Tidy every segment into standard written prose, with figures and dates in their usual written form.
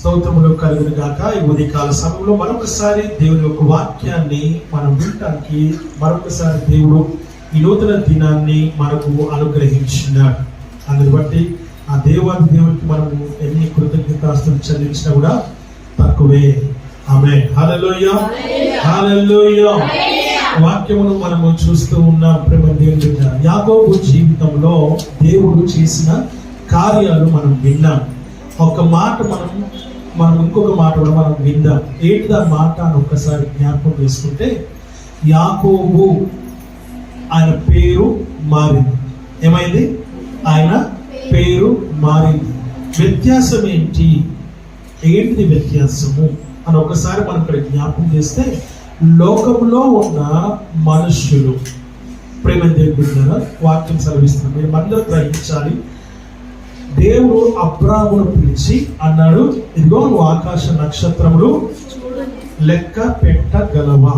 స్తోత్రములు కలుగును గాక. ఈ ఉదయకాల సమయంలో మరొకసారి దేవుని యొక్క వాక్యాన్ని మనం వినటానికి మరొకసారి దేవుడు ఈ నూతన దినాన్ని మనకు అనుగ్రహించినాడు. అందుని బట్టి ఆ దేవునికి మనము ఎన్ని కృతజ్ఞతాస్తులు చెల్లించినా కూడా తక్కువే. ఆమేన్. హల్లెలూయా, హల్లెలూయా. వాక్యమును మనము చూస్తూ ఉన్నాం. ప్రేమ దేవుని యాకోబు జీవితంలో దేవుడు చేసిన కార్యాలు మనం విన్నాం. ఒక మాట మనం ఇంకొక మాట కూడా మనం విందాం. ఏంటిదా మాట అని ఒక్కసారి జ్ఞాపకం చేసుకుంటే, యాకోబు ఆయన పేరు మారింది. ఏమైంది? ఆయన పేరు మారింది. వ్యత్యాసం ఏంటిది వ్యత్యాసము అని ఒకసారి మనం ఇక్కడ జ్ఞాపకం చేస్తే, లోకంలో ఉన్న మనుష్యులు, ప్రేమ దేవుడు వాక్యం సెలవిస్తుంది, మీరు అందరూ గ్రహించాలి. దేవుడు అబ్రామును పిలిచి అన్నాడు, ఇదిగో నువ్వు ఆకాశ నక్షత్రములు లెక్క పెట్టగలవా,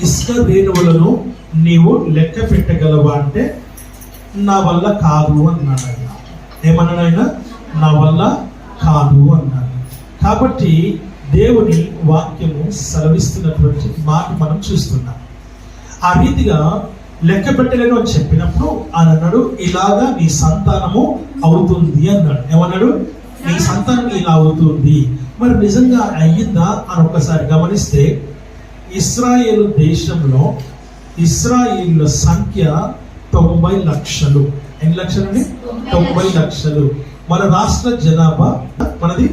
ఇసుక రేణువులను నీవు లెక్క పెట్టగలవా అంటే నా వల్ల కాదు అన్నాడు ఆయన. ఏమన్నాడు ఆయన? నా వల్ల కాదు అన్నాడు. కాబట్టి దేవుని వాక్యము సెలవిస్తున్నటువంటి మాట మనం చూస్తున్నాం. ఆ రీతిగా లెక్క పెట్టలేను అని చెప్పినప్పుడు ఆయన అన్నాడు, ఇలాగా నీ సంతానము అవుతుంది అన్నాడు. ఏమన్నాడు? నీ సంతానం ఇలా అవుతుంది. మరి నిజంగా అయ్యిందా అని ఒకసారి గమనిస్తే, ఇశ్రాయేలు దేశంలో ఇశ్రాయేలుల సంఖ్య 90 లక్షలు. ఎన్ని లక్షలండి? 90 లక్షలు. మన రాష్ట్ర జనాభా మనది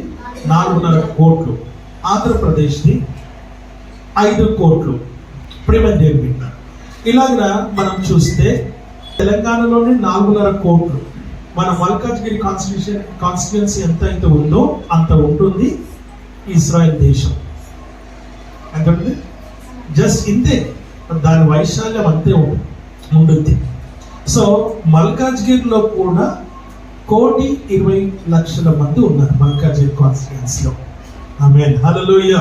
4.5 కోట్లు. ఆంధ్రప్రదేశ్ది 5 కోట్లు. ప్రేమ దేవుని ఇలాగా మనం చూస్తే తెలంగాణలోని 4.5 కోట్లు. మన మల్కాజ్గిరి కాన్స్టిట్యుయెన్సీ ఎంత ఉందో అంత ఉంటుంది ఇజ్రాయెల్ దేశం. ఎంత ఉంటుంది? జస్ట్ ఇంతే, దాని వైశాల్యం అంతే ఉంటుంది. సో మల్కాజ్గిరిలో కూడా 1,20,00,000 మంది ఉన్నారు మల్కాజ్గిరి కాన్స్టిట్యుయెన్సీలో. ఆమేన్. హల్లెలూయా.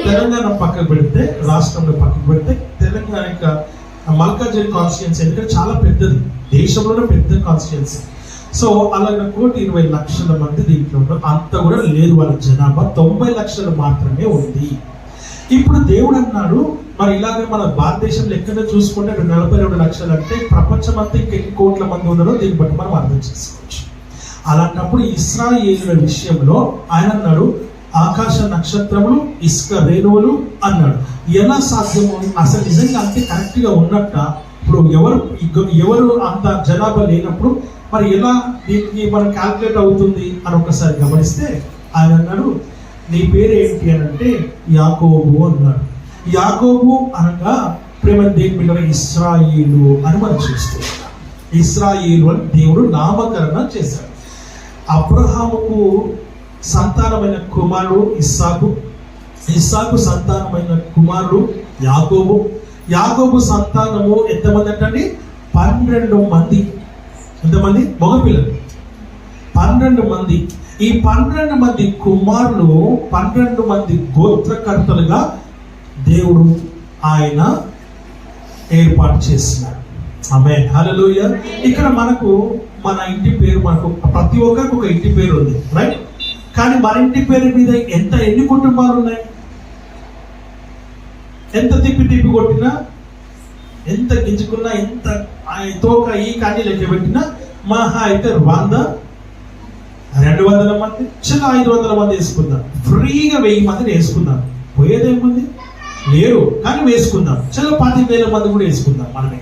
తెలంగాణ పక్కకు పెడితే, రాష్ట్రంలో పక్కకు పెడితే, తెలంగాణ మల్కాజ్గిరి కాన్స్టిట్యుయెన్సీ ఎందుకంటే చాలా పెద్దది, దేశంలోనే పెద్ద కాన్స్టిట్యుయెన్సీ. సో అలాగే 1,20,00,000 మంది దీంట్లో ఉన్నారు. అంత కూడా లేదు వాళ్ళ జనాభా, 90 లక్షలు మాత్రమే ఉంది. ఇప్పుడు దేవుడు అన్నాడు, మరి ఇలాగే మన భారతదేశంలో ఎక్కడ చూసుకుంటే 42 లక్షలు అంటే ప్రపంచం అంతా ఇంకెన్ని కోట్ల మంది ఉన్నారో దీన్ని బట్టి మనం అర్థం చేసుకోవచ్చు. అలాంటప్పుడు ఇశ్రాయేలుల విషయంలో ఆయన అన్నాడు, ఆకాశ నక్షత్రములు ఇసుక రేణువులు అన్నాడు. ఎలా సాధ్యము? అసలు నిజంగా అంతే కరెక్ట్ గా ఉన్నట్ట? ఇప్పుడు ఎవరు అంత జనాభా లేనప్పుడు మరి ఎలా దీనికి మనం క్యాల్కులేట్ అవుతుంది అని ఒకసారి గమనిస్తే, ఆయన అన్నాడు, నీ పేరు ఏంటి అని అంటే యాకోబు అన్నాడు. యాకోబు అనగా ప్రేమ దేవుని ఇశ్రాయేలు అని మనం చూస్తున్నాం. ఇశ్రాయేలు అని దేవుడు నామకరణం చేశాడు. అబ్రహాముకు సంతానమైన కుమారుడు ఇస్సాకు, ఇస్సాకు సంతానమైన కుమారుడు యాకోబు, యాకోబు సంతానము ఎంతమంది అంటే 12 మంది. ఎంతమంది? మగపిల్లలు 12 మంది. ఈ 12 మంది కుమారులు 12 మంది గోత్రకర్తలుగా దేవుడు ఆయన ఏర్పాటు చేస్తున్నాడు. ఆమేన్. హల్లెలూయా. ఇక్కడ మనకు మన ఇంటి పేరు, మనకు ప్రతి ఒక్కరికి ఒక ఇంటి పేరు ఉంది, రైట్? కానీ మన ఇంటి పేరు మీద ఎన్ని కుటుంబాలు ఉన్నాయి? ఎంత తిప్పి కొట్టినా, ఎంత గింజుకున్నా, ఎంత తోక ఈ కానీ లెక్క పెట్టినా మహా అయితే 100-200 మంది, చాలా 500 మంది వేసుకుందాం. ఫ్రీగా 1000 మందిని వేసుకుందాం. పోయేదేముంది? లేరు, కానీ వేసుకుందాం. చాలా 10,000 మంది కూడా వేసుకుందాం మనమే.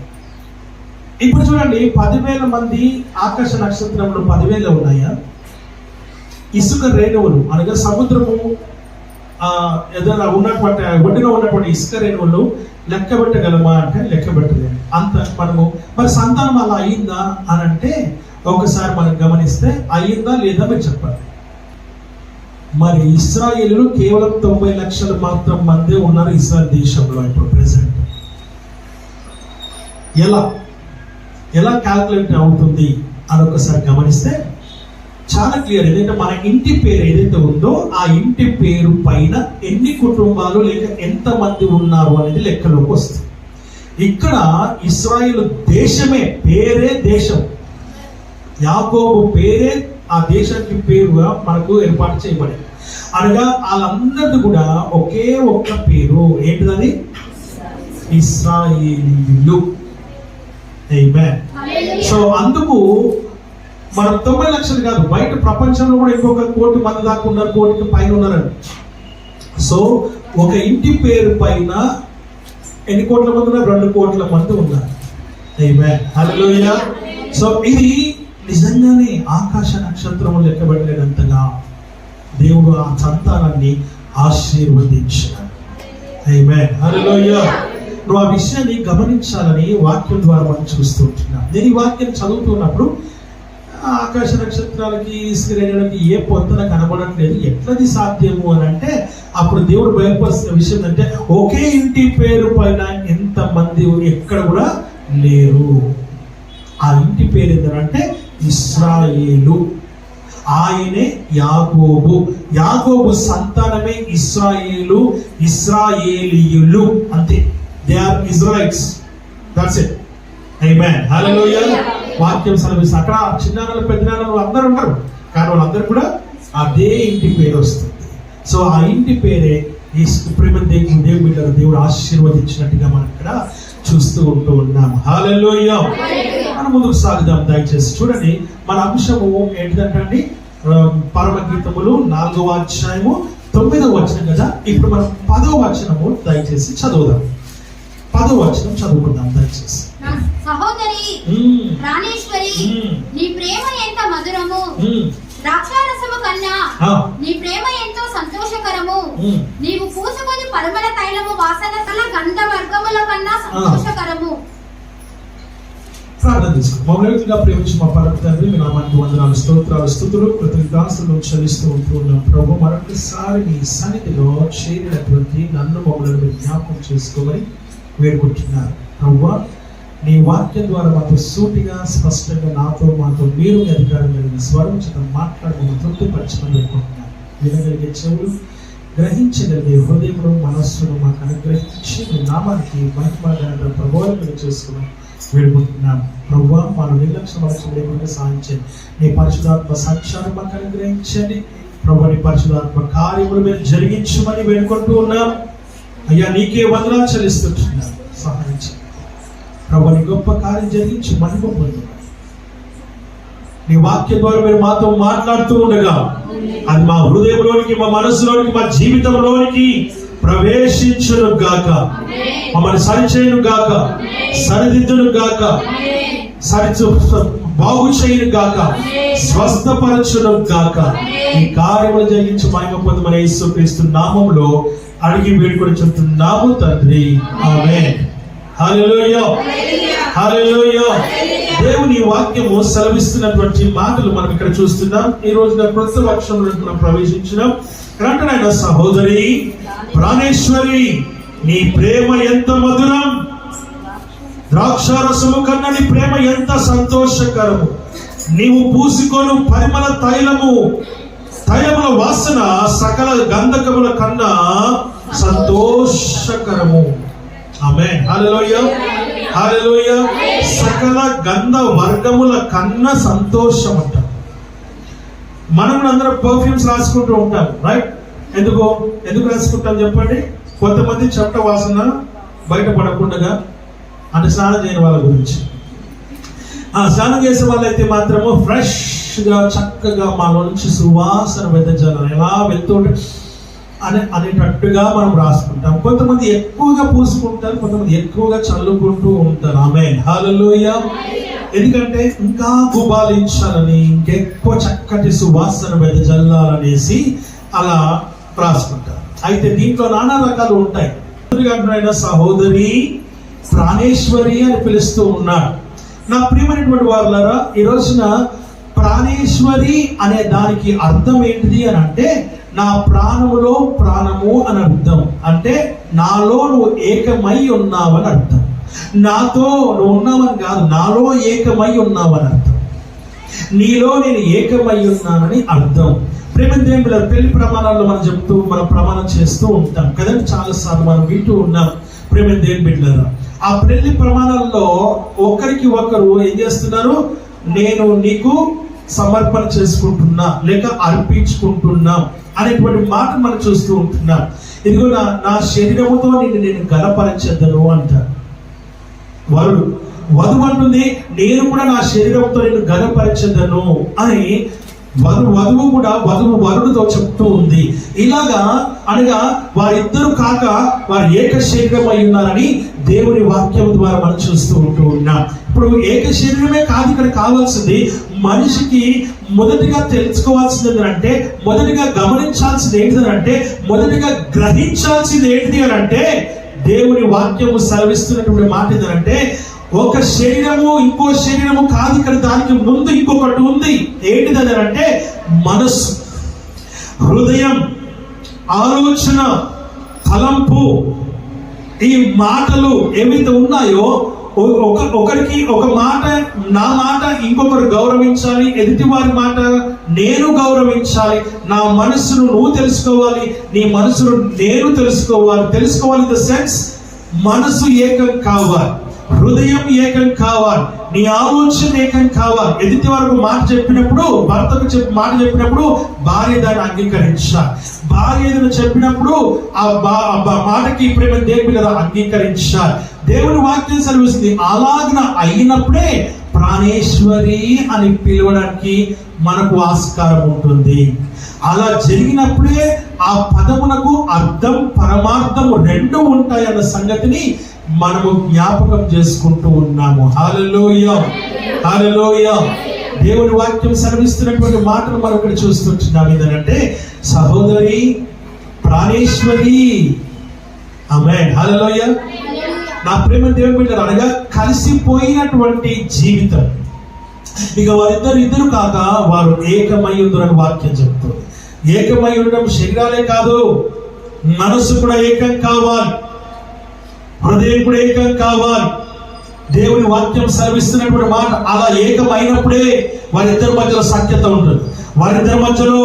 ఇప్పుడు చూడండి, 10,000 మంది ఆకాశ నక్షత్రంలో 10,000 ఉన్నాయా? ఇసుక రేణువులు అనగా సముద్రము ఏదైనా ఉన్నటువంటి ఒడ్డున ఉన్నటువంటి ఇసుక రేణువులు లెక్క పెట్టగలమా అంటే లెక్క పెట్టలేదు. అంత మనము మరి సంతానం అలా అయిందా అని అంటే ఒకసారి మనం గమనిస్తే అయ్యిందా లేదా మీరు చెప్పాలి. మరి ఇశ్రాయేలు కేవలం 90 లక్షలు మాత్రం మందే ఉన్నారు ఇశ్రాయేల్ దేశంలో ఇప్పుడు ప్రెసెంట్. ఎలా క్యాల్కులేట్ అవుతుంది అని ఒకసారి గమనిస్తే చాలా క్లియర్. ఏదైతే మన ఇంటి పేరు ఏదైతే ఉందో ఆ ఇంటి పేరు పైన ఎన్ని కుటుంబాలు లేక ఎంత మంది ఉన్నారు అనేది లెక్కలోకి వస్తుంది. ఇక్కడ ఇశ్రాయేలు దేశమే, పేరే దేశం, యాకోబు పేరే ఆ దేశానికి పేరుగా మనకు ఏర్పాటు చేయబడింది. అనగా వాళ్ళందరిది కూడా ఒకే ఒక్క పేరు, ఏంటిదని? ఇశ్రాయేలీయులు. ఆమేన్. సో అందుకు మనం 90 లక్షలు కాదు, బయట ప్రపంచంలో కూడా ఇంకొక 1 కోటి మంది దాకా ఉన్నారు, 1 కోటికి పైన ఉన్నారండి. సో ఒక ఇంటి పేరు పైన ఎన్ని కోట్ల మంది ఉన్నారు? 2 కోట్ల మంది ఉన్నారు. ఆమేన్. హల్లెలూయా. సో ఇది నిజంగానే ఆకాశ నక్షత్రము లెక్కబెట్టలేనంతగా దేవుడు ఆ సంతానాన్ని ఆశీర్వదించాడు. ఆమేన్. హల్లెలూయా. నువ్వు ఆ విషయాన్ని గమనించాలని వాక్యం ద్వారా మనం చూస్తూ ఉంటున్నాం. నేను ఈ వాక్యం చదువుతున్నప్పుడు ఆకాశ నక్షత్రాలకి శ్రేణులకి ఏ పొంతన కనబడట్లేదు, ఎట్లది సాధ్యము అని అంటే అప్పుడు దేవుడు బయలుపరిచిన విషయం అంటే ఒకే ఇంటి పేరు పైన ఎంతమంది ఎక్కడ కూడా లేరు. ఆ ఇంటి పేరు ఏంటంటే ఇశ్రాయేలు. ఆయనే యాకోబు. యాకోబు సంతానమే ఇశ్రాయేలు, ఇశ్రాయేలీయులు. అంతే. They are Israels. That's it. ఆమేన్. హల్లెలూయా. వాక్యం సెలవిస్తుంది. అక్కడ చిన్నాన్నలు పెద్దనాన్నలు అందరూ ఉంటారు, కానీ వాళ్ళందరూ కూడా అదే ఇంటి పేరు వస్తుంది. సో ఆ ఇంటి పేరే ఈ ప్రేమ దేవుని బిడ్డలు దేవుడు ఆశీర్వదించినట్టుగా మనం ఇక్కడ చూస్తూ ఉంటూ ఉన్నాం. హల్లెలూయా. మనం ముందుకు సాగుదాం దయచేసి. చూడండి, మన అంశము ఏంటిదంటే పరమగీతములు 4వ అధ్యాయము 9వ వచనం కదా. ఇప్పుడు మనం 10వ వచనము దయచేసి చదువుదాం. 10వ వచనం చదువుకుందాం దయచేసి. సహోదరి ప్రాణేశ్వరి, నీ ప్రేమ ఎంత మధురము, ద్రాక్షారసము కన్నా నీ ప్రేమ ఎంతో సంతోషకరము. నీవు పూసుకొని పరిమళ తైలము వాసన కల గంధ వర్గముల కన్నా సంతోషకరము. ప్రార్థన చేసుకో. మమ్మల్ని ప్రేమించి మా పరమ తండ్రి, మీ నామానికి వందనాలు, స్తోత్రాలు, స్తుతులు, కృతజ్ఞతాస్తులు చెల్లిస్తూ ఉంటున్నాం ప్రభు. మరొకసారి మీ సన్నిధిలో చేరినటువంటి నన్ను మమ్మల్ని జ్ఞాపకం చేసుకోమని వేడుకుంటున్నారు ప్రభువా. నీ వాక్యం ద్వారా మాతో సూటిగా స్పష్టంగా మాతో మీరు అధికారం కలిగిన స్వరం చేత మాట్లాడమని తృప్తిపరచమని వేడుకుంటున్నాను. వినగలిగే చెవులు, గ్రహించగలిగే హృదయంలో మనస్సును మాకు అనుగ్రహించి మీ నామానికి మహిమ ప్రభావం చేసుకున్నాం వేడుకుంటున్నాం ప్రభువా. మన నిర్లక్ష్యం మనసు లేకుండా సాధించండి. నీ పరిశుధాత్మ సంచారం మాకు అనుగ్రహించండి ప్రభు. నీ పరిశుధాత్మ కార్యములు మీరు జరిగించమని వేడుకుంటూ ఉన్నాం అయ్యా. నీకే వందనాలు చెల్లిస్తుంటున్నాం. సహాయం చేయండి ప్రభు. నీ గొప్ప కార్యం జరిగించి మహిమ పొందమని నీ వాక్యం ద్వారా మీరు మాతో మాట్లాడుతూ ఉండగా అది మా హృదయంలోనికి, మా మనసులోనికి, మా జీవితంలోనికి ప్రవేశించును గాక. మమ్మల్ని సరిచేయును గాక, సరిదిద్దును గాక, బాగు చేయను గాక, స్వస్థపరచును గాక. ఈ కార్యములు జరిగించి మహిమ పొందమని యేసుక్రీస్తు నామములో అడిగి వేడుకొని చెప్తున్నాము తండ్రి. ఆమేన్. హల్లెలూయా. హల్లెలూయా. దేవుని వాక్యము సెలవిస్తున్నటువంటి మాటలు మనం ఇక్కడ చూస్తున్నాం. ఈ రోజున కొత్త వర్షంలో మనం ప్రవేశించినాం. కరంటనైన సహోదరి ప్రాణేశ్వరి, నీ ప్రేమ ఎంత మధురం, ద్రాక్షారసము కన్నా నీ ప్రేమ ఎంత సంతోషకరము. నీవు పూసుకొను పరిమళ తైలముల వాసన సకల గంధకముల కన్నా సంతోషకరము. ఆమేన్. హల్లెలూయా. హల్లెలూయా. సకల గంధ వర్గముల కన్నా సంతోషం అంట. మనం అందరం పర్ఫ్యూమ్స్ రాసుకుంటూ ఉంటాం, రైట్? ఎందుకు రాసుకుంటాం చెప్పండి? కొంతమంది చెమట వాసన బయటపడకుండా అంటే స్నానం చేయని వాళ్ళ గురించి. స్నానం చేసే వాళ్ళైతే మాత్రము ఫ్రెష్ గా చక్కగా మాలో నుంచి సువాసన వెదజాలని ఎలా వెళ్తుంటే అనేటట్టుగా మనం రాసుకుంటాం. కొంతమంది ఎక్కువగా పూసుకుంటారు, కొంతమంది ఎక్కువగా చల్లుకుంటూ ఉంటారు. ఆమేన్. హల్లెలూయా. ఎందుకంటే ఇంకా గుబాలించాలని, ఇంకెక్కువ చక్కటి సువాసన వెదజల్లాలనేసి అలా రాసుకుంటారు. అయితే దీంట్లో నానా రకాలు ఉంటాయి. సహోదరి ప్రాణేశ్వరి అని పిలుస్తూ ఉన్నాడు. నా ప్రియమైనటువంటి వారులారా, ఈ రోజున ప్రాణేశ్వరి అనే దానికి అర్థం ఏంటిది అని అంటే నా ప్రాణములో ప్రాణము అని అర్థం. అంటే నాలో నువ్వు ఏకమై ఉన్నావని అర్థం. నాతో నువ్వు ఉన్నావని కాదు, నాలో ఏకమై ఉన్నావని అర్థం. నీలో నేను ఏకమై ఉన్నానని అర్థం. ప్రేమ దేవుని పెళ్లి ప్రమాణాల్లో మనం ప్రమాణం చేస్తూ ఉంటాం కదండి. చాలాసార్లు మనం వింటూ ఉన్నాం ప్రేమ దేవుని బిడ్డలారా. ఆ పెళ్లి ప్రమాణాల్లో ఒకరికి ఒకరు ఏం చేస్తున్నారు? నేను నీకు సమర్పణ చేసుకుంటున్నా లేక అర్పించుకుంటున్నాం అనేటువంటి మాట మనం చూస్తూ ఉంటున్నాం. ఇదిగో నా శరీరముతో నేను గణపరచెదను అంటారు వరుడు. వధువు అంటుంది నేను కూడా నా శరీరంతో నేను గణపరచెదను అని వధువు కూడా వరుడితో చెప్తూ ఉంది. ఇలాగా అనగా వారిద్దరు కాక వారు ఏక శరీరం అయి ఉన్నారని దేవుని వాక్యం ద్వారా మనం చూస్తూ ఉంటూ ఉన్నాం. ఇప్పుడు ఏక శరీరమే కాదు, ఇక్కడ కావాల్సింది మనిషికి మొదటిగా తెలుసుకోవాల్సింది ఏంటంటే, మొదటిగా గమనించాల్సింది ఏంటిదంటే, మొదటిగా గ్రహించాల్సింది ఏంటిది అని అంటే, దేవుని వాక్యము సెలవిస్తున్నటువంటి మాట ఏంటంటే, ఒక శరీరము ఇంకో శరీరము కాదు, ఇక్కడ దానికి ముందు ఇంకొకటి ఉంది. ఏంటిది అంటే మనస్సు, హృదయం, ఆలోచన, తలంపు. ఈ మాటలు ఏవైతే ఉన్నాయో ఒకరికి ఒక మాట, నా మాట ఇంకొకరు గౌరవించాలి, ఎదుటి వారి మాట నేను గౌరవించాలి, నా మనసును నువ్వు తెలుసుకోవాలి, నీ మనసును నేను తెలుసుకోవాలి ఇన్ ద సెన్స్ మనసు ఏకం కావాలి, హృదయం ఏకం కావాలి, నీ ఆలోచన ఏకం కావాలి. ఎదుటి వరకు మాట చెప్పినప్పుడు, భర్తకు మాట చెప్పినప్పుడు భార్య దాన్ని అంగీకరించాలి, భార్య ఏదైనా చెప్పినప్పుడు ఆ మాటకి ప్రేమ దేవుని కదా అంగీకరించాలి. దేవుని వాక్యం సెలవిస్తుంది. అలాగన అయినప్పుడే ప్రాణేశ్వరి అని పిలవడానికి మనకు ఆస్కారం ఉంటుంది. అలా జరిగినప్పుడే ఆ పదమునకు అర్థం పరమార్థం రెండు ఉంటాయన్న సంగతిని మనము జ్ఞాపకం చేసుకుంటూ ఉన్నాము. హల్లెలూయా, హల్లెలూయా. దేవుని వాక్యం సెలవిస్తున్నటువంటి మాటలు మనం ఇక్కడ చూస్తుంటున్నాం. ఏంటంటే సహోదరి ప్రాణేశ్వరి. ఆమేన్, హల్లెలూయా. నా ప్రేమ దేవుని బిడ్డలారా, అనగా కలిసిపోయినటువంటి జీవితం. ఇక వారిద్దరు కాక వారు ఏకమై ఉందని వాక్యం చెప్తుంది. ఏకమై ఉండడం శరీరాలే కాదు, మనసు కూడా ఏకం కావాలి, హృదయం కూడా ఏకం కావాలి. దేవుని వాక్యం సెలవిస్తున్నటువంటి మాట అలా ఏకమైనప్పుడే వారిద్దరి మధ్యలో సఖ్యత ఉంటుంది, వారిద్దరి మధ్యలో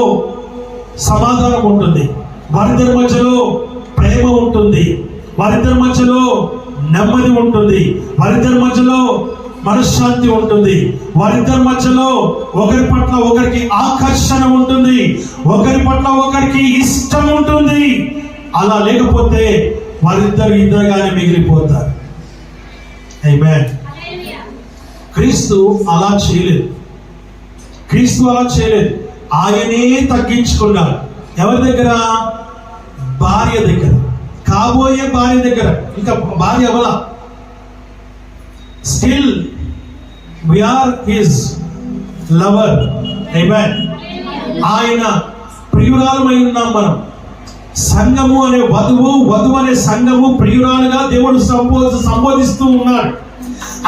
సమాధానం ఉంటుంది, వారిద్దరి మధ్యలో ప్రేమ ఉంటుంది, వారిద్దరి మధ్యలో నెమ్మది ఉంటుంది, వారిద్దరి మధ్యలో మనశ్శాంతి ఉంటుంది, వారిద్దరి మధ్యలో ఒకరి పట్ల ఒకరికి ఆకర్షణ ఉంటుంది, ఒకరి పట్ల ఒకరికి ఇష్టం ఉంటుంది. అలా లేకపోతే ఇద్దరుగానే మిగిలిపోతారు. ఆమేన్. క్రీస్తు అలా చేయలేదు. ఆయనే తగ్గించుకున్నాడు. ఎవరి దగ్గర? భార్య దగ్గర, కాబోయే భార్య దగ్గర. ఇంకా భార్య అవల. Still we are his lover. ఆమేన్. ఆయన ప్రియురాలమై ఉన్నాం మనం. సంఘము అనే వధువు అనే సంఘము ప్రియురాలుగా దేవుడు సంబోధిస్తూ ఉన్నాడు.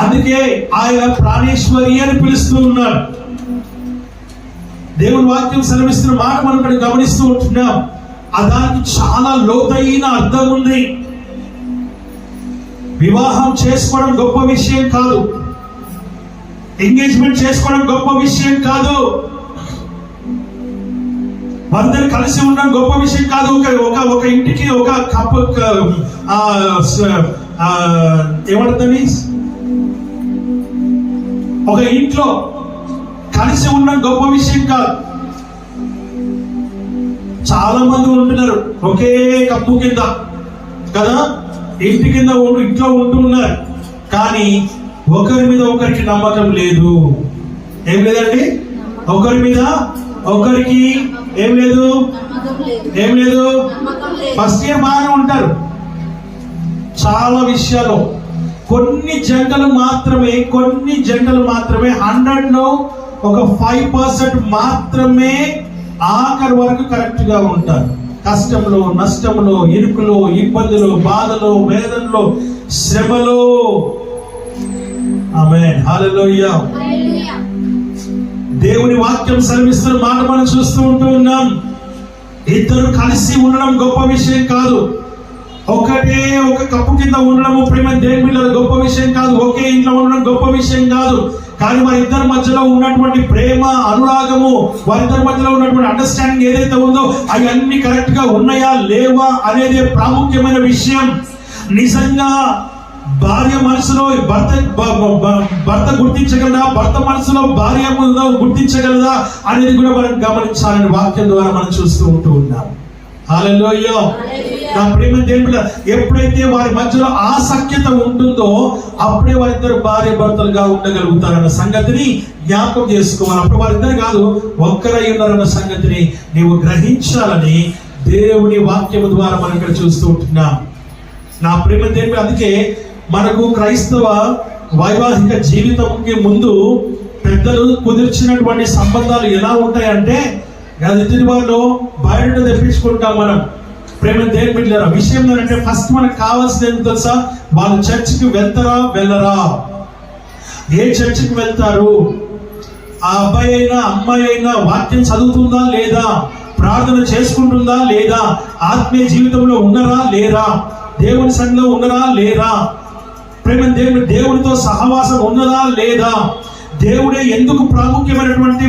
అందుకే ఆయన ప్రాణేశ్వరి అని పిలుస్తూ ఉన్నాడు. దేవుని వాక్యం సెలవిస్తున్న మాట మనం ఇక్కడ గమనిస్తూ ఉంటున్నాం. దానికి చాలా లోతైన అర్థం ఉంది. వివాహం చేసుకోవడం గొప్ప విషయం కాదు, ఎంగేజ్మెంట్ చేసుకోవడం గొప్ప విషయం కాదు, అందరు కలిసి ఉండడం గొప్ప విషయం కాదు. ఒక ఇంటికి ఒక కప్పు ఏమంటుంది, ఒక ఇంట్లో కలిసి ఉండడం గొప్ప విషయం కాదు. చాలా మంది ఉంటున్నారు ఒకే కప్పు కింద కదా, ఇంటి కింద ఇంట్లో ఉంటూ ఉన్నారు, కానీ ఒకరి మీద ఒకరికి నమ్మకం లేదు. ఏం లేదండి? ఒకరి మీద ఒకరికి ఏం లేదు. ఫస్ట్ ఇయర్ బాగానే ఉంటారు చాలా విషయాలు. కొన్ని జంటలు మాత్రమే 100లో ఒక 5% మాత్రమే ఆఖరి వరకు కరెక్ట్ గా ఉంటారు. కష్టంలో, నష్టంలో, ఇరుకులో, ఇబ్బందులో, బాధలో, వేదనలో, శ్రమలో. ఆమేన్, హల్లెలూయా. దేవుని వాక్యం సెలవిస్తున్న మాట మనం చూస్తూ ఉంటూ ఉన్నాం. ఇద్దరు కలిసి ఉండడం గొప్ప విషయం కాదు, ఒక కప్పు కింద ఉండడం ప్రేమ దేవుని బిడ్డల గొప్ప విషయం కాదు, ఒకే ఇంట్లో ఉండడం గొప్ప విషయం కాదు. కానీ వారిద్దరి మధ్యలో ఉన్నటువంటి ప్రేమ, అనురాగము, వారిద్దరి మధ్యలో ఉన్నటువంటి అండర్స్టాండింగ్ ఏదైతే ఉందో అవన్నీ కరెక్ట్ గా ఉన్నాయా లేవా అనేది ప్రాముఖ్యమైన విషయం. నిజంగా భార్య మనసులో భర్త గుర్తించగలదా, భర్త మనసులో భార్య గుర్తించగలదా అనేది కూడా మనం గమనించాలని వాక్యం ద్వారా మనం చూస్తూ ఉన్నాం. హల్లెలూయా. నా ప్రేమ దేవుడా, ఎప్పుడైతే వారి మధ్యలో ఆసక్యత ఉంటుందో అప్పుడే వారిద్దరు భార్య భర్తలుగా ఉండగలుగుతారన్న సంగతిని జ్ఞాపకం చేసుకోవాలి. అప్పుడు వారిద్దరు కాదు, ఒక్కరై ఉన్నారన్న సంగతిని నీవు గ్రహించాలని దేవుని వాక్యము ద్వారా మనం ఇక్కడ చూస్తూ ఉంటున్నాం. నా ప్రేమ దేవుడు, అందుకే మనకు క్రైస్తవ వైవాహిక జీవితంకి ముందు పెద్దలు కుదిర్చినటువంటి సంబంధాలు ఎలా ఉంటాయంటే, ఎదుటి వాళ్ళు బయట తెప్పించుకుంటాం మనం. ప్రేమ దేవుని బిడ్డలారా, విషయం ఏంటంటే ఫస్ట్ మనకు కావాల్సింది ఏం తెలుసా? వాళ్ళు చర్చికి వెళ్తారా వెళ్ళరా, ఏ చర్చికి వెళ్తారు, ఆ అబ్బాయి అయినా అమ్మాయి అయినా వాక్యం చదువుతుందా లేదా, ప్రార్థన చేసుకుంటుందా లేదా, ఆత్మీయ జీవితంలో ఉన్నరా లేరా, దేవుని సన్నిధిలో ఉన్నరా లేరా, ప్రేమ దేవునితో సహవాసం ఉన్నదా లేదా, దేవుడే ఎందుకు ప్రముఖమైనటువంటి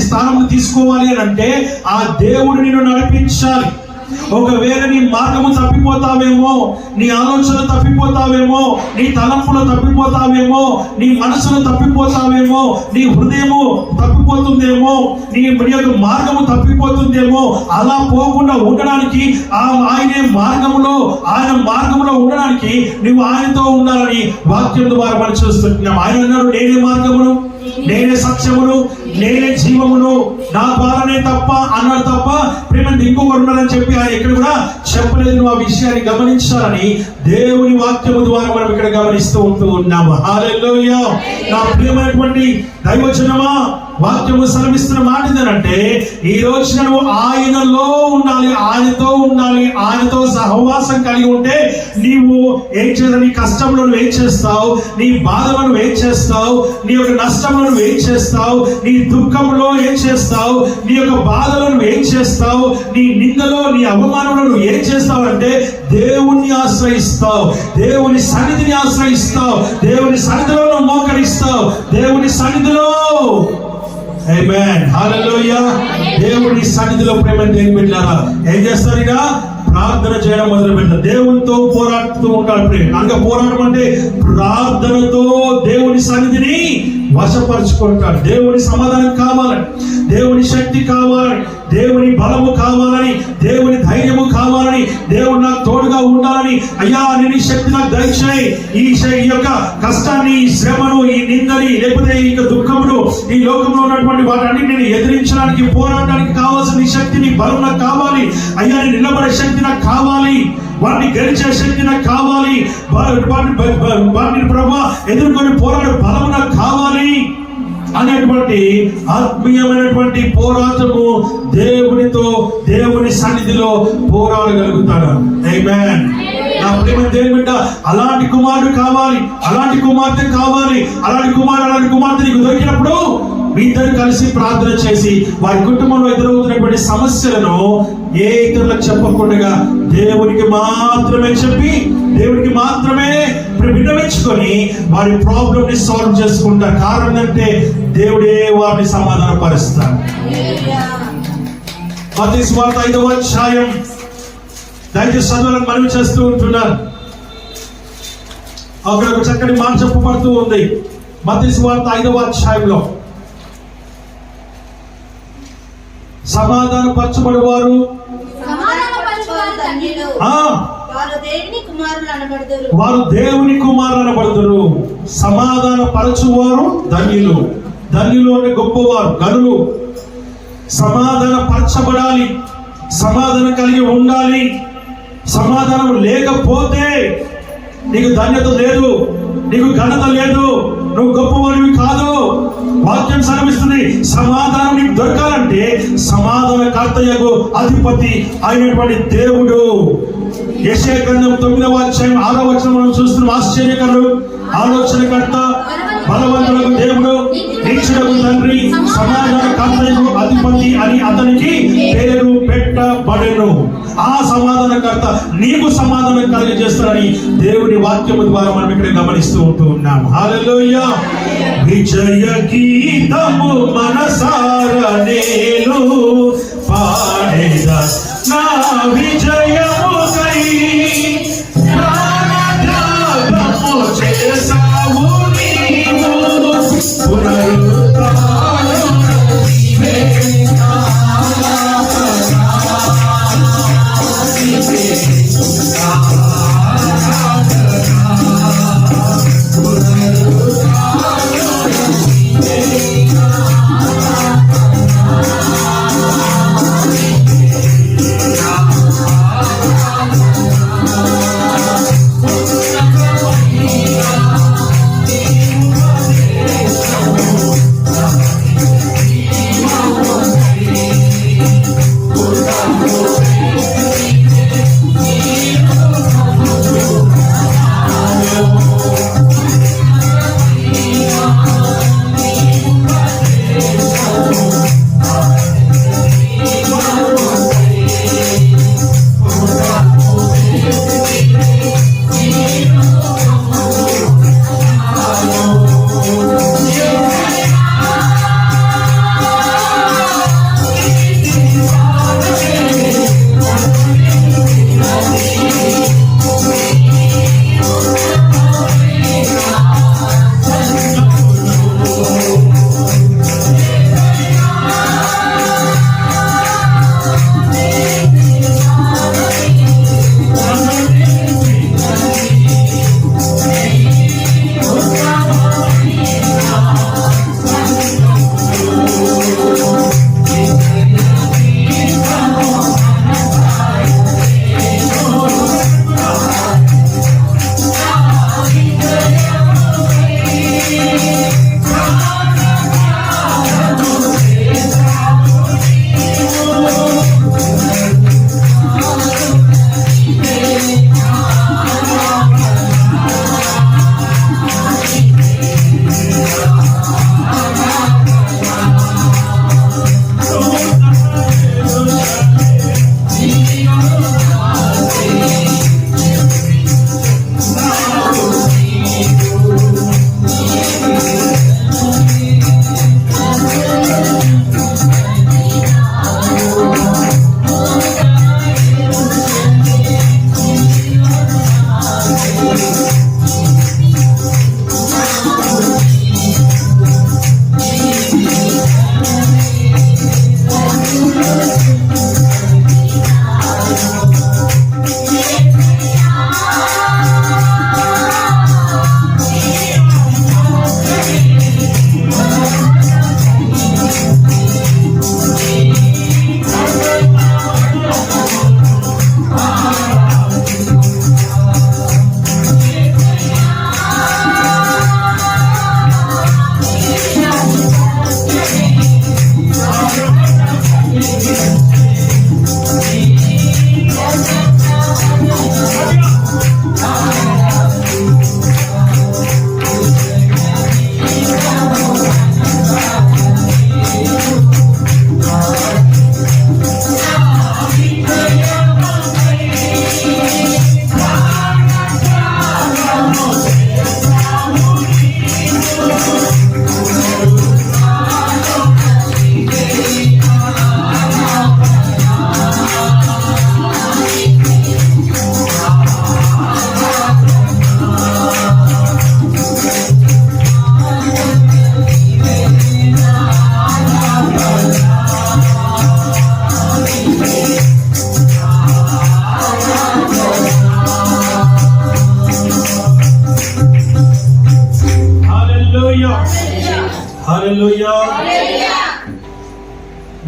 స్థానం తీసుకోవాలి అని అంటే ఆ దేవుడు నిన్ను నడిపించాలి. ఒకవేళ నీ మార్గము తప్పిపోతావేమో, నీ ఆలోచన తప్పిపోతావేమో, నీ తలంపులు తప్పిపోతావేమో, నీ మనసును తప్పిపోతావేమో, నీ హృదయము తప్పిపోతుందేమో, నీ యొక్క మార్గము తప్పిపోతుందేమో, అలా పోకుండా ఉండడానికి ఆయన మార్గంలో ఉండడానికి నువ్వు ఆయనతో ఉండాలని వాక్యం ద్వారా మనం చూస్తున్నాం. ఆయన అన్నాడు, నేనే మార్గమును, నేనే సత్యమును, నేనే జీవమును, నా ద్వారానే తప్ప అన్నాడు తప్ప ప్రేమ ఇంకొకరు ఉన్నారని చెప్పి ఆయన ఇక్కడ కూడా చెప్పలేదు. నువ్వు ఆ విషయాన్ని గమనించాలని దేవుని వాక్యము ద్వారా మనం ఇక్కడ గమనిస్తూ ఉన్నాము. హల్లెలూయా. నా ప్రియమైనటువంటి దైవజనమా, వాక్యము సెలవిస్తున్న మాట ఏంటంటే, ఈ రోజున నువ్వు ఆయనలో ఉండాలి, ఆయనతో ఉండాలి, ఆయనతో సహవాసం కలిగి ఉంటే నీవు ఏం చేస్తావు? నీ కష్టంలో నువ్వు ఏం చేస్తావు, నీ బాధలో నువ్వు ఏం చేస్తావు, నీ యొక్క నష్టంలో నువ్వు ఏం చేస్తావు, నీ దుఃఖంలో ఏం చేస్తావు, నీ యొక్క బాధలో నువ్వు ఏం చేస్తావు, నీ నిందలో నీ అవమానంలో నువ్వు ఏం చేస్తావు అంటే దేవుణ్ణి ఆశ్రయిస్తావు, దేవుని సన్నిధిని ఆశ్రయిస్తావు, దేవుని సన్నిధిలో నువ్వు మోకరిస్తావు, దేవుని సన్నిధిలో. ఆమేన్. హల్లెలూయా. దేవుని సన్నిధిలో ప్రేమ దేవుని బిడ్డలారా ఏం చేస్తారు? ఇక ప్రార్థన చేయడం మొదలు పెడతారు, దేవునితో పోరాడుతూ ఉంటారు. ప్రేమ అనగా పోరాటం అంటే ప్రార్థనతో దేవుని సన్నిధిని వశపరుచుకుంటాడు. దేవుని సమాధానం కావాలని, దేవుని శక్తి కావాలని, దేవుని బలము కావాలని, దేవుని ధైర్యము కావాలని, దేవుడు నాకు తోడుగా ఉండాలని, అయ్యా నేను ఈ శక్తి నాకు దయచేయి, ఈ యొక్క కష్టాన్ని, ఈ శ్రమను, ఈ నిందని, లేకపోతే ఈ దుఃఖమును, ఈ లోకంలో ఉన్నటువంటి వాటన్ని నేను ఎదిరించడానికి, పోరాడడానికి కావాల్సిన ఈ శక్తిని, బలం నాకు కావాలి, అయ్యా నేను నిలబడే శక్తి నాకు కావాలి, వారిని గెలిచే శక్తి నాకు కావాలి, వారిని ప్రభు ఎదుర్కొని పోరాడే బలం నాకు కావాలి అనేటువంటి ఆత్మీయమైనటువంటి పోరాటము దేవునితో, దేవుని సన్నిధిలో పోరాడగలుగుతాడు. ఆమేన్. నా ప్రేమ దేవుని బిడ్డ, అలాంటి కుమారుడు కావాలి, అలాంటి కుమార్తె కావాలి, అలాంటి కుమార్తె నీకు దొరికినప్పుడు మీ ఇద్దరు కలిసి ప్రార్థన చేసి వారి కుటుంబంలో ఎదురవుతున్నటువంటి సమస్యలను ఏ ఇతరులకు చెప్పకుండా దేవునికి మాత్రమే చెప్పి, దేవునికి మాత్రమే విన్నవించుకొని వారి ప్రాబ్లం ని సాల్వ్ చేసుకుంటారు. కారణం అంటే దేవుడే వారిని సమాధాన పరుస్తాడు. మత్తయి సువార్త 5వ అధ్యాయం దయచేసి చదవాలని మనవి చేస్తూ ఉంటున్నాను. అక్కడ ఒక చక్కటి మాట చెప్పబడుతూ ఉంది. మత్తయి సువార్త 5వ అధ్యాయంలో సమాధానపరచబడువారు వారు దేవుని కుమారులు అనబడుదురు. సమాధాన పరచువారు ధన్యులు. ధన్యులు అంటే గొప్పవారు, గనులు. సమాధాన పరచబడాలి, సమాధానం కలిగి ఉండాలి. సమాధానం లేకపోతే నీకు ధన్యత లేదు, నీకు ఘనత లేదు, నువ్వు గొప్పవాడివి కాదు. వాక్యం సెలవిస్తుంది, సమాధానం నీకు దొరకాలంటే సమాధానకర్తయగు అధిపతి అయినటువంటి దేవుడు. యెషయా గ్రంథం 9వ అధ్యాయం 6వ వచనం మనం చూస్తున్నాం. ఆశ్చర్యకరుడు, ఆలోచనకర్త, బలవంతులకు దేవుడు, నీచులకు తండ్రి, సమాధానకర్తయగు అధిపతి అని అతనికి పేరు పెట్టబడెను. ఆ సమాధానకర్త నీకు సమాధానం కలిగజేస్తారని దేవుని వాక్యము ద్వారా మనం ఇక్కడ గమనిస్తూ ఉన్నాం. హల్లెలూయా. విజయ గీతము మనసారా నేను పాడేదా, నా విజయముకై ప్రాణ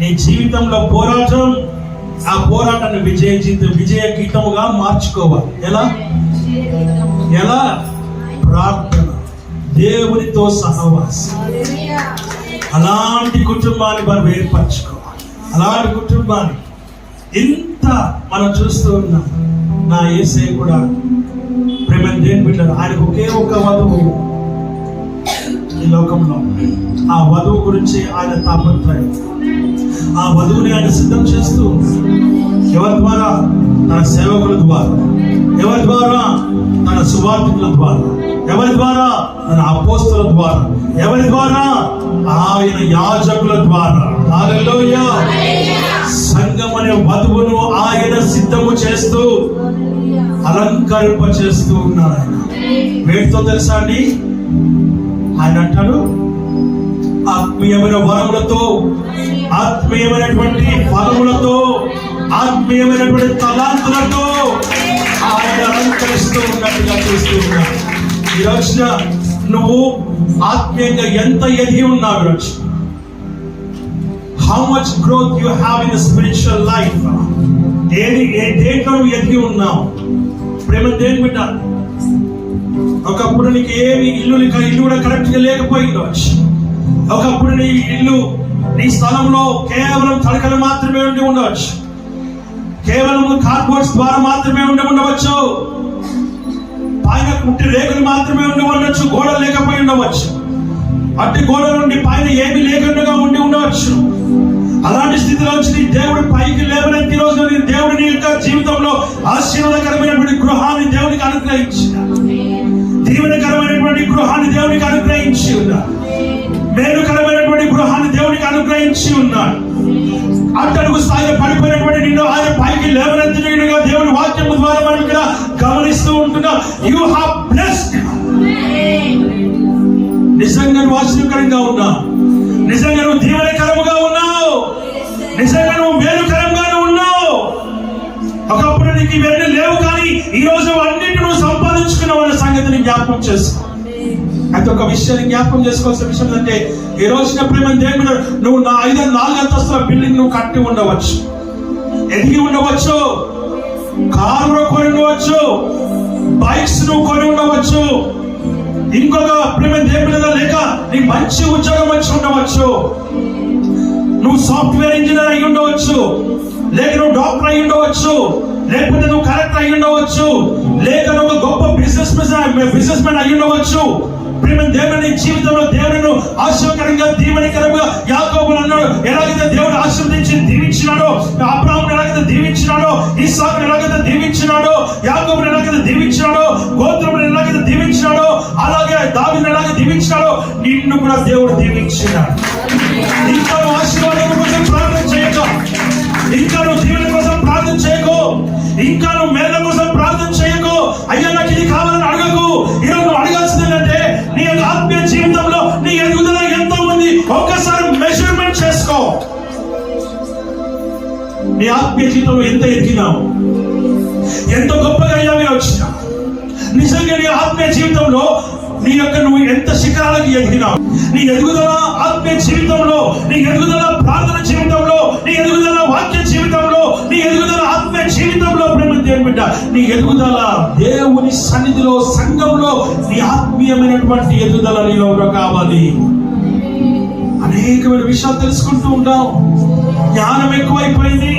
నీ జీవితంలో పోరాటం, ఆ పోరాటాన్ని విజయ గీతముగా మార్చుకోవాలి. ఎలా? ప్రార్థన, దేవునితో సహవాసం. అలాంటి కుటుంబాన్ని మనం ఏర్పరచుకోవాలి. అలాంటి కుటుంబాన్ని ఇంత మనం చూస్తూ ఉన్నాం. నా యేసయ్య కూడా ప్రేమ దేని బిడ్డలు, ఆయనకు ఒకే ఒక వధువు ఈ లోకంలో. ఆ వధువు గురించి ఆయన తాపత్రయం, ఆ వధువుని ఆయన సిద్ధం చేస్తూ, ఎవరి ద్వారా? తన సేవకుల ద్వారా. ఎవరి ద్వారా? తన సువార్తికుల ద్వారా. ఎవరి ద్వారా? తన అపోస్తల ద్వారా. ఎవరి ద్వారా? ఆయన యాజకుల ద్వారా. హల్లెలూయా! సంఘం అనే వధువును ఆయన సిద్ధము చేస్తూ, అలంకరింప చేస్తూ ఉన్నాడు ఆయన. వేటితో తెలుసా అండి? ఆయన అంటాడు, ఆత్మీయమైన వరములతో, ఆత్మీయమైనటువంటి ఫలములతో, ఆత్మీయమైనటువంటి తలాంతులతో ఆయన అలంకరిస్తూ ఉన్నట్టుగా చూస్తూ ఉన్నాడు. ఈ రోజున నువ్వు ఆత్మీయంగా ఎంత ఎదిగి ఉన్నావు? ఈరోజు how much growth you have in the spiritual life? దేంట్లో నువ్వు ఎదిగి ఉన్నావు? ప్రేమ దేని బిడ్డ, ఒకప్పుడు నీకు ఏమి ఇల్లు కూడా కరెక్ట్ గా లేకపోయిండవచ్చు. ఒకప్పుడు నీ ఇల్లు, నీ స్థలంలో కేవలం తడకలు మాత్రమే ఉండి ఉండవచ్చు. కేవలం కార్డ్బోర్డ్స్ ద్వారా మాత్రమే ఉండి ఉండవచ్చు. పైన కుట్టి రేకులు మాత్రమే ఉండి ఉండవచ్చు. గోడలు లేకపోయి ఉండవచ్చు. అట్టి గోడ నుండి పైన ఏమి లేకుండా ఉండి ఉండవచ్చు. అలాంటి స్థితిలో వచ్చి దేవుడు పైకి లేవనెత్తి రోజు దేవుడు నీ యొక్క జీవితంలో ఆశీర్వాదకరమైనటువంటి గృహాన్ని దేవునికి అనుగ్రహించిన, దీవెనకరమైనటువంటి గృహాన్ని దేవునికి అనుగ్రహించి ఉన్నాడు. మేలుకరమైనటువంటి గృహాన్ని దేవునికి అనుగ్రహించి ఉన్నాడు. అట్టడుగు స్థాయిలో పడిపోయినటువంటి నిన్ను ఆయన పైకి లేవనెత్తినట్టుగా దేవుని వాక్యం ద్వారా మనం ఇక్కడ గమనిస్తూ ఉంటున్నాం. You have blessed. నిజంగా నువ్వు ఆశీర్వకరంగా ఉన్నావు. నిజంగా నువ్వు దీవెనకరముగా ఉన్నావు. నిజంగా నువ్వు మేలుకరంగా ఉన్నావు. ఒకప్పుడు నీకు ఇవన్నీ లేవు, కానీ ఈ రోజు అన్నింటి నువ్వు సంపాదించుకున్నావు అనే సంగతిని జ్ఞాపకం చేసుకో. అయితే ఒక విషయాన్ని జ్ఞాపకం చేసుకోవాల్సిన విషయం అంటే, ఈ రోజున ప్రేమ దేవుని నువ్వు 4 అంతస్తుల బిల్డింగ్ నువ్వు కట్టి ఉండవచ్చు, ఎదిగి ఉండవచ్చు, కారు కొని ఉండవచ్చు, బైక్స్ నువ్వు కొని ఉండవచ్చు, ఇంకొక ప్రేమ దేవుని లేక నీకు మంచి ఉద్యోగం వచ్చి ఉండవచ్చు, నువ్వు సాఫ్ట్వేర్ ఇంజనీర్ అయి ఉండవచ్చు, లేక నువ్వు డాక్టర్ అయి ఉండవచ్చు, లేకపోతే నువ్వు కలెక్టర్ అయి ఉండవచ్చు, లేక నువ్వు ఒక గొప్ప బిజినెస్ మ్యాన్ అయి ఉండవచ్చు. ప్రేమ దేవుని జీవితంలో దేవుని ఆశీర్వకరంగా దీవెనకరంగా యాకోబును అన్నాడు. ఎలాగైతే దేవుడు ఆశీర్వదించి దీవించినాడో, అబ్రాహామును ఎలాగైతే దీవించినాడో, ఇస్సాకును ఎలాగైతే దీవించినాడో, యాకోబును ఎలాగైతే దీవించినాడో, గోత్రమును ఎలాగైతే దీవించినాడో, అలాగే దావీదును ఎలాగ దీవించినాడో నిన్ను కూడా దేవుడు దీవించినాడు. ఇంకా నువ్వు ఆశీర్వాదం కోసం ప్రార్థన చేయకు, ఇంకా నువ్వు దీవెన కోసం ప్రార్థన చేయకు, ఇంకా నువ్వు మేల కోసం ప్రార్థన చేయకు. అయ్యా నాకు ఇది కావాలని అడగకు. ఈరోజు నువ్వు అడగాల్సింది ఏంటంటే, నీ యొక్క ఆత్మీయ జీవితంలో నీ ఎదుగుదల ఎంతో ఉంది ఒక్కసారి మెజర్మెంట్ చేసుకో. నీ ఆత్మీయ జీవితంలో ఎంత ఎదిగినావు, ఎంత గొప్పగా అయ్యావి వచ్చినా, నిజంగా నీ ఆత్మీయ జీవితంలో నువ్వు ఎంత శిఖరాలకు ఎదిగినావు. నీ ఎదుగుదల ఆత్మీయ జీవితంలో, నీ ఎదుగుదల ప్రార్థన జీవితంలో, నీ ఎదుగుదల వాక్య జీవితంలో, నీ ఎదుగుదల ఆత్మీయ జీవితంలో ప్రేమ దేవుని బిడ్డ, నీ ఎదుగుదల దేవుని సన్నిధిలో, సంఘంలో నీ ఆత్మీయమైనటువంటి ఎదుగుదల నీలో కావాలి. అనేకమైన విషయాలు తెలుసుకుంటూ ఉంటాం. జ్ఞానం ఎక్కువైపోయింది,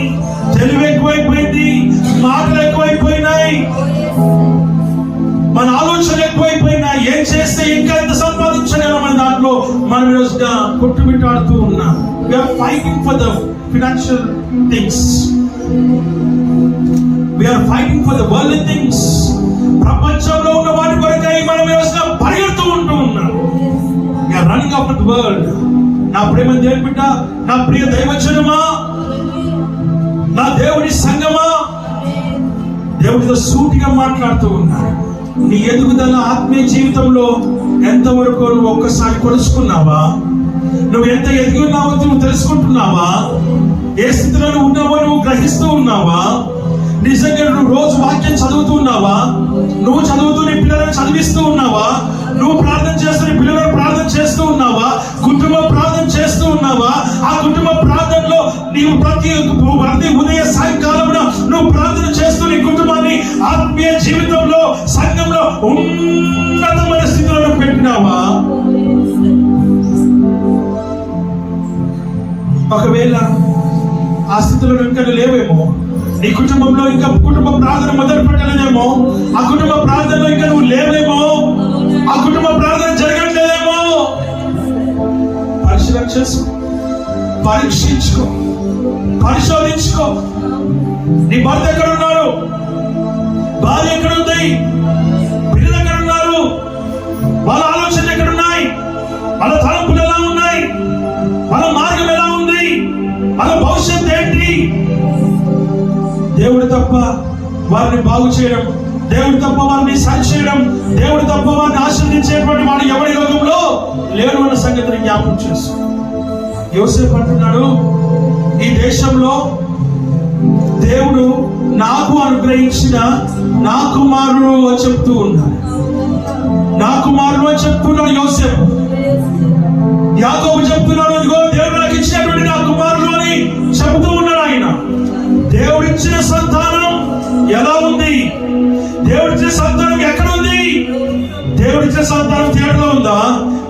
తెలివి ఎక్కువైపోయింది, మాటలు ఎక్కువైపోయినాయి, మన ఆలోచనలు ఎక్కువైపోయినాయి. ఏం చేస్తే ఇంకా ఎంత సంపాదించగలం అనే దాంట్లో మనం ఈరోజుగా కొట్టుమిట్టాడుతూ ఉన్నాం. We are fighting for the financial things. We are fighting for the worldly things. ప్రపంచంలో ఉన్న వాటి కొరకై మనం ఈరోజుగా పరిగెడుతూ ఉంటూ ఉన్నాం. We are running after the world. నా ప్రేమ దేవుని బిడ్డ, నా ప్రియ దైవజనమా, నా దేవుని సంగమా, దేవుడితో సూటిగా మాట్లాడుతూ ఉన్నాడు. నీ ఎదుగుదల ఆత్మీయ జీవితంలో ఎంతవరకు నువ్వు ఒక్కసారి కొలుసుకున్నావా? నువ్వు ఎంత ఎదిగి ఉన్నావో నువ్వు తెలుసుకుంటున్నావా? ఏ స్థితిలో నువ్వు ఉన్నావో నువ్వు గ్రహిస్తూ ఉన్నావా? నిజంగా నువ్వు రోజు వాక్యం చదువుతూ ఉన్నావా? నువ్వు చదువుతూ నీ పిల్లలను చదివిస్తూ ఉన్నావా? నువ్వు ప్రార్థన చేస్తూ నీ పిల్లలను ప్రార్థన చేస్తూ ఉన్నావా? కుటుంబ ప్రార్థన చేస్తూ ఉన్నావా? ఆ కుటుంబ ప్రార్థనలో నీవు ప్రతి ఉదయ సాయంకాలంలో నువ్వు ప్రార్థన చేస్తూ నీ కుటుంబాన్ని ఆత్మీయ జీవితంలో సంఘంలో ఉన్నతమైన స్థితిలో పెట్టినావా? ఒకవేళ ఆ స్థితిలో ఇంకా లేవేమో, నీ కుటుంబంలో ఇంకా కుటుంబ ప్రార్థన మొదలు పెట్టలేదేమో, ఆ కుటుంబ ప్రార్థనలో ఇంకా నువ్వు లేవేమో, ఆ కుటుంబ ప్రార్థన జరగట్లేదేమో, పరిశీలన చేసుకో, పరీక్షించుకో, పరిశోధించుకో. నీ భర్త ఎక్కడ ఉన్నారు? భార్య ఎక్కడ ఉంది? పిల్లలు ఎక్కడ ఉన్నారు? వాళ్ళ ఆలోచనలు ఎక్కడ ఉన్నాయి? వాళ్ళ తలంపులు ఎలా ఉన్నాయి? వాళ్ళ మార్గం ఎలా ఉంది? వాళ్ళ భవిష్యత్తు ఏంటి? దేవుడు తప్ప వారిని బాగు చేయడం, దేవుడు తప్ప వారిని సరిచేయడం, దేవుడు తప్ప వారిని ఆశీర్వదించేటువంటి వాడు ఎవరి లోకంలో లేడు అన్న సంగతిని జ్ఞాపకం చేస్తూ యోసేపు అంటున్నాడు, ఈ దేశంలో దేవుడు నాకు అనుగ్రహించిన నా కుమారుడు అని చెప్తూ ఉన్నాడు. నా కుమారుడు అని చెప్తున్నాడు యోసేపు. యాకోబు చెప్తున్నాడు, ఇదిగో దేవుడు నాకు ఇచ్చినటువంటి నా కుమారుడు అని చెబుతూ ఉన్నాడు. ఆయన దేవుడిచ్చిన సంతానం ఎలా ఉంది? దేవుడిచ్చిన సంతానం ఎక్కడ ఉంది? దేవుడిచ్చిన సంతానం థియేటర్లో ఉందా?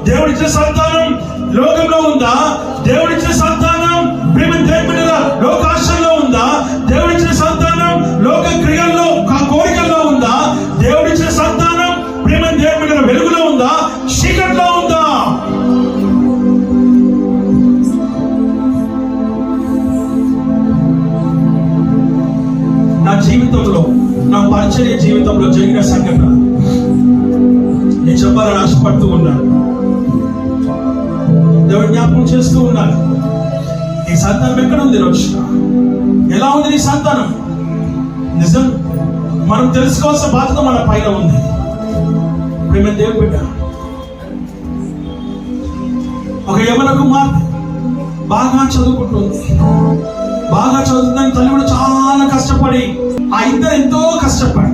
దేవుడిచ్చిన సంతానం లోకంలో ఉందా? దేవుడిచ్చిన సంతానం ప్రేమ దేవుని లోకాశంలో ఉందా? దేవుడిచ్చిన సంతానం లోక క్రియల్లో కోరికల్లో ఉందా? దేవుడిచ్చిన సంతానం ప్రేమ దేవుని వెలుగులో ఉందా? చీకట్లో ఉందా? నా జీవితంలో, నా పరిచర్య జీవితంలో జరిగిన సంఘటన నేను చెప్పాలని ఆశపడుతూ ఉన్నాను. దేవుడు జ్ఞాపకం చేస్తూ ఉన్నాను. నీ సంతానం ఎక్కడ ఉంది? రోజు ఎలా ఉంది నీ సంతానం? నిజం మనం తెలుసుకోవాల్సిన బాధ్యత మన పైన ఉంది. ప్రేమ దేవుడు బిడ్డ, ఒక యవన కుమార్తె బాగా చదువుకుంటుంది. బాగా చదువుతుందని తల్లి కూడా చాలా కష్టపడి, ఆ ఇద్దరు ఎంతో కష్టపడి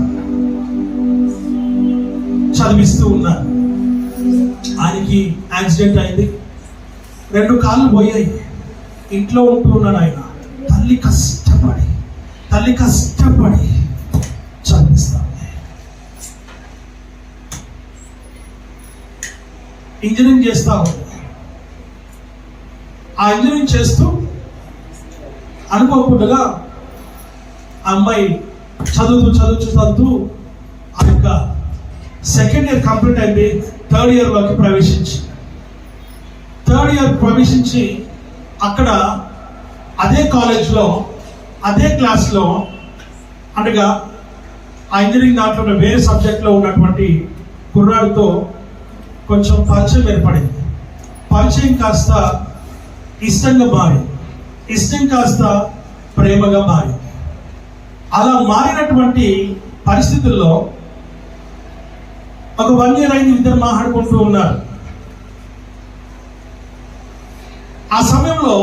చదివిస్తూ ఉన్నారు. ఆయనకి యాక్సిడెంట్ అయింది, 2 కాళ్ళు పోయాయి. ఇంట్లో ఉంటూ ఉన్నాడు ఆయన. తల్లి కష్టపడి చదివిస్తాను. ఇంజనీరింగ్ చేస్తా ఉంది. ఆ ఇంజనీరింగ్ చేస్తూ అనుకోకుండా ఆ అమ్మాయి చదువుతూ ఆ యొక్క 2nd ఇయర్ కంప్లీట్ అయింది. 3rd ఇయర్లోకి ప్రవేశించి అక్కడ అదే కాలేజ్లో అదే క్లాస్లో అనగా ఆ ఇంజనీరింగ్ దాంట్లో వేరే సబ్జెక్ట్లో ఉన్నటువంటి కుర్రాడితో కొంచెం పరిచయం ఏర్పడింది. పరిచయం కాస్త ఇష్టంగా మారింది, ఇష్టం కాస్త ప్రేమగా మారింది. అలా మారినటువంటి పరిస్థితుల్లో ఒక 1 year అయింది, ఇద్దరు మాట్లాడుకుంటూ ఉన్నారు. ఆ సమయంలో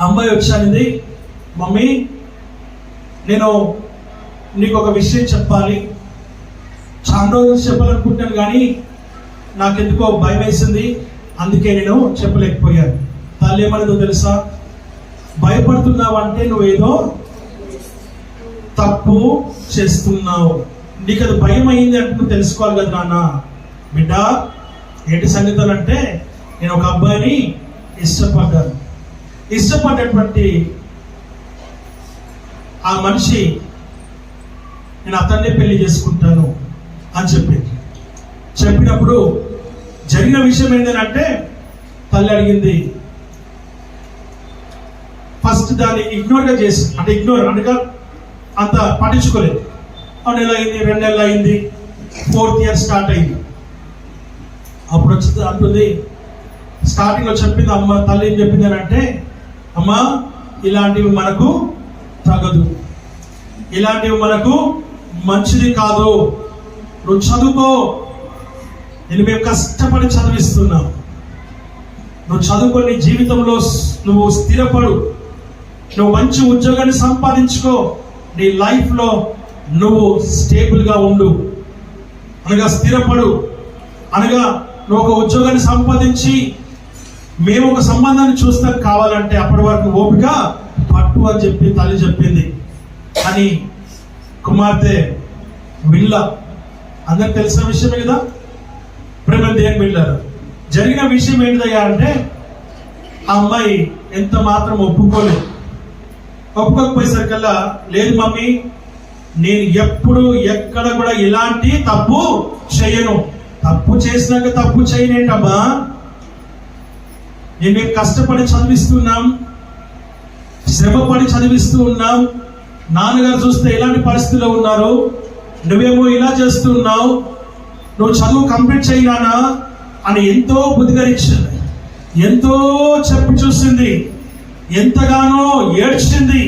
అమ్మాయి వచ్చానిది, మమ్మీ నేను నీకు ఒక విషయం చెప్పాలి, చాలా రోజులు చెప్పాలనుకుంటున్నాను కానీ నాకెందుకో భయం వేసింది, అందుకే నేను చెప్పలేకపోయాను. తల్లి ఏమన్నదో తెలుసా? భయపడుతున్నావంటే నువ్వేదో తప్పు చేస్తున్నావు, నీకు అది భయం అయింది అంటే నువ్వు తెలుసుకోవాలి కదా నాన్న. బిడ్డ, ఏంటి సంగతులు అంటే, నేను ఒక అబ్బాయిని ఇష్టపడ్డటువంటి ఆ మనిషి, నేను అతన్నే పెళ్లి చేసుకుంటాను అని చెప్పినప్పుడు జరిగిన విషయం ఏంటంటే, తల్లి అడిగింది, ఫస్ట్ దాన్ని ఇగ్నోర్గా చేసి, అంటే అనగా అంత పట్టించుకోలేదు. 1 నెల అయింది, 2 నెలలు అయింది, 4th ఇయర్ స్టార్ట్ అయింది. అప్పుడు వచ్చి అంటుంది, స్టార్టింగ్లో చెప్పింది అమ్మ, తల్లి ఏం చెప్పింది అని అంటే, అమ్మ ఇలాంటివి మనకు తగదు, ఇలాంటివి మనకు మంచిది కాదు, నువ్వు చదువుకో, మేము కష్టపడి చదివిస్తున్నాం, నువ్వు చదువుకొని జీవితంలో నువ్వు స్థిరపడు, నువ్వు మంచి ఉద్యోగాన్ని సంపాదించుకో, నీ లైఫ్లో నువ్వు స్టేబుల్గా ఉండు, అనగా స్థిరపడు, అనగా నువ్వు ఒక ఉద్యోగాన్ని సంపాదించి మేము ఒక సంబంధాన్ని చూస్తాం, కావాలంటే అప్పటి వరకు ఓపిక పట్టు అని చెప్పి తల్లి చెప్పింది. అని కుమార్తె విల్ల, అందరికి తెలిసిన విషయమే కదా. ప్రేమ దేవుని బిడ్డలారా, జరిగిన విషయం ఏంటిదయ్యా అంటే ఆ అమ్మాయి ఎంత మాత్రం ఒప్పుకోకపోయేసరికల్లా, లేదు మమ్మీ, నేను ఎప్పుడు ఎక్కడ కూడా ఇలాంటి తప్పు చేయను. తప్పు చేసినాక తప్పు చేయనేంటమ్మా, మేము కష్టపడి చదివిస్తున్నాం, శ్రమపడి చదివిస్తూ ఉన్నాం, నాన్నగారు చూస్తే ఎలాంటి పరిస్థితిలో ఉన్నారు, నువ్వేమో ఇలా చేస్తున్నావు, నువ్వు చదువు కంప్లీట్ చేయనానా అని ఎంతో బుద్ధిగరించింది, ఎంతో చెప్పి చూసింది, ఎంతగానో ఏడ్చింది,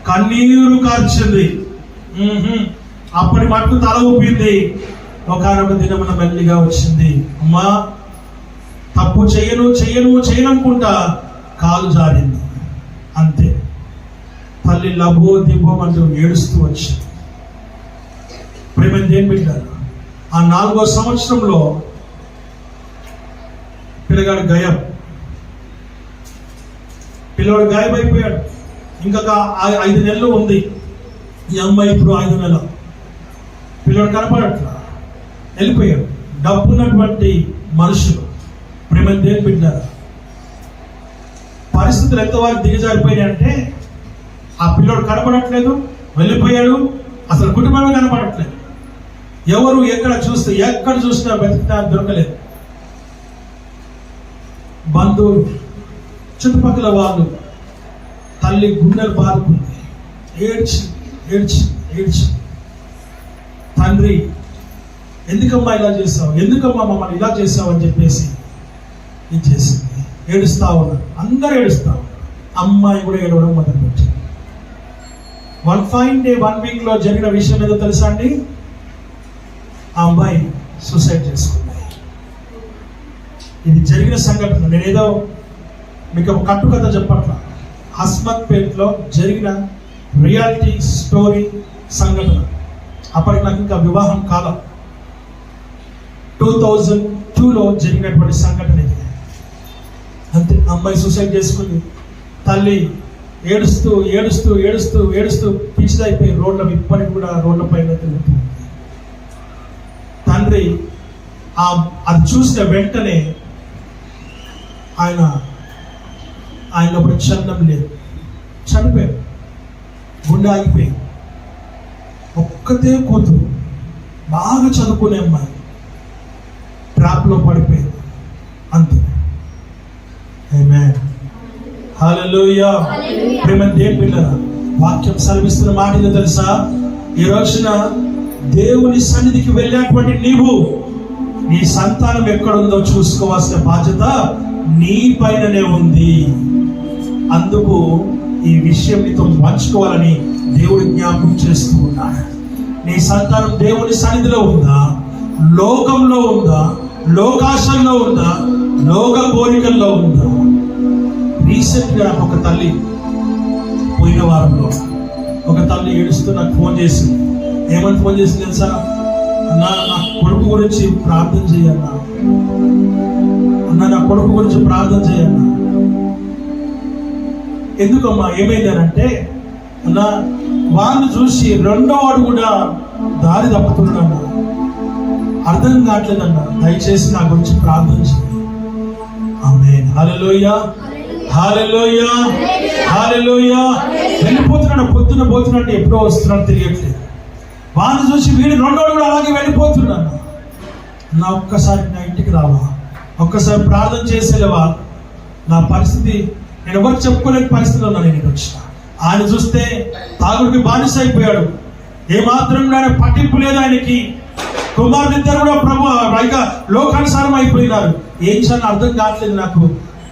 కన్నీరు కార్చింది. అప్పటి మటుకు తల ఊపింది. ఒకనొక దినమున మెల్లిగా వచ్చింది, అమ్మా తప్పు చేయనుకుంటా కాలు జారింది. అంతే, తల్లి లబో దిబ్బో అంటూ ఏడుస్తూ వచ్చింది. ప్రేమ దేని బిడ్డారు, ఆ 4వ సంవత్సరంలో పిల్లగాడు గాయమైపోయాడు. ఇంకొక 5 నెలలు ఉంది. ఈ అమ్మాయి ఇప్పుడు 5 నెలలు. పిల్లడు కనపడట్లా, వెళ్ళిపోయాడు. డబ్బున్నటువంటి మనుషులు, ప్రేమ దేని బిడ్డారు, పరిస్థితులు ఎంతవరకు దిగజారిపోయినాయి అంటే ఆ పిల్లోడు కనపడట్లేదు, వెళ్ళిపోయాడు, అసలు కుటుంబమే కనపడట్లేదు. ఎవరు ఎక్కడ చూసినా వెతికినా దొరకలేదు. బంధువులు, చుట్టుపక్కల వాళ్ళు, తల్లి గుండెలు బాదుకుంది, ఏడ్చి తండ్రి ఎందుకమ్మా ఇలా చేసావు, ఎందుకమ్మా మమ్మల్ని ఇలా చేసావు అని చెప్పేసి ఇది చేసింది. ఏడుస్తా ఉన్నారు, అందరూ ఏడుస్తా ఉన్నారు. అమ్మాయి కూడా ఏడవడం మొదలుపెట్టింది. 1 fine day 1 week లో జరిగిన విషయం ఏదో తెలుసా అండి, ఆ అమ్మాయి సూసైడ్ చేసుకుంది. ఇది జరిగిన సంఘటన, నేనేదో మీకు ఒక కట్టుకథ చెప్పట్లా, హస్మత్పేట్లో జరిగిన రియాలిటీ స్టోరీ సంఘటన. అప్పటికి నాకు ఇంకా వివాహం కాలం. 2002లో జరిగినటువంటి సంఘటన ఇది. అంతే, అమ్మాయి సూసైడ్ చేసుకుంది. తల్లి ఏడుస్తూ పిచ్చిదైపోయి ఇప్పటికి కూడా రోడ్ల పైన తిరుగుతుంది. తండ్రి అది చూసిన వెంటనే ఆయన ఇప్పుడు చలనం లేదు, చనిపోయాడు, గుండె ఆగిపోయింది. ఒక్కతే కూతురు, బాగా చదువుకునే అమ్మాయి ట్రాప్లో పడిపోయింది. అంతే. ఆమేన్, హల్లెలూయా. ప్రేమ దేవుని బిడ్డలారా, వాక్యం సెలవిస్తున్న మాట ఏదో తెలుసా, ఈ రోజున దేవుని సన్నిధికి వెళ్ళేటువంటి నీవు నీ సంతానం ఎక్కడుందో చూసుకోవాల్సిన బాధ్యత నీ పైననే ఉంది. అందుకు ఈ విషయం నీతో పంచుకోవాలని దేవుడు జ్ఞాపకం చేస్తూ ఉన్నాడు. నీ సంతానం దేవుని సన్నిధిలో ఉందా, లోకంలో ఉందా, లోకాశంలో ఉందా, లోక కోరికల్లో ఉందా? రీసెంట్ గా ఒక తల్లి, పోయిన వారంలో ఒక తల్లి ఏడుస్తూ నాకు ఫోన్ చేసింది. ఏమని ఫోన్ చేసింది తెలుసా, నా కొడుకు గురించి ప్రార్థన చేయన్నా, నా కొడుకు గురించి ప్రార్థన చేయన్నా. ఎందుకమ్మా, ఏమైందనంటే అన్నా వాళ్ళు చూసి 2వ వాడు కూడా దారి తప్పుతున్నాడన్నా, అర్థం కావట్లేదన్నా, దయచేసి నా గురించి ప్రార్థన చేయండి. ఆమేన్, హల్లెలూయా, హల్లెలూయా, హల్లెలూయా. వెళ్ళిపోతున్నాడు, పొద్దున పోతున్నట్టు ఎప్పుడో వస్తున్నాడు, తెలియట్లేదు. వాళ్ళు చూసి వీడు 2వ వాడు కూడా అలాగే వెళ్ళిపోతున్నాడు. నా ఒక్కసారి నా ఇంటికి రావా, ఒక్కసారి ప్రార్థన చేసేవా? నా పరిస్థితి నేను ఎవరికి చెప్పుకోలేని పరిస్థితిలో ఉన్నా. నేను వచ్చిన ఆయన చూస్తే తాగుడికి బానిస అయిపోయాడు, ఏమాత్రం పట్టింపు లేదు ఆయనకి. కుమారులిద్దరు కూడా ప్రభు లోకానుసారం అయిపోయినారు. ఏం చేయాలని అర్థం కావట్లేదు నాకు.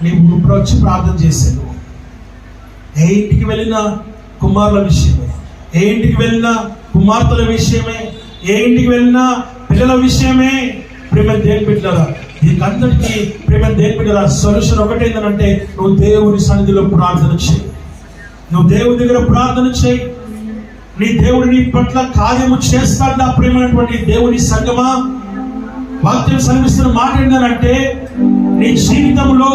నీవు ఇప్పుడు వచ్చి ప్రార్థన చేశాను. ఏ ఇంటికి వెళ్ళినా కుమారుల విషయమే, ఏ ఇంటికి వెళ్ళినా కుమార్తెల విషయమే, ఏ ఇంటికి వెళ్ళినా పిల్లల విషయమే. ప్రేమ దేవుని బిడ్డలారా, దీనికంతటికీ ప్రేమ దేవుని బిడ్డలారా, సొల్యూషన్ ఒకటేంటంటే నువ్వు దేవుని సన్నిధిలో ప్రార్థన చేయి. నువ్వు దేవుని దగ్గర ప్రార్థన చేయి. నీ దేవుడు నీ పట్ల కార్యము చేస్తాడు. నా ప్రేమైనటువంటి దేవుని సంగమా, వాక్యం సెలవిస్తున్న మాట ఏంటంటే నీ జీవితంలో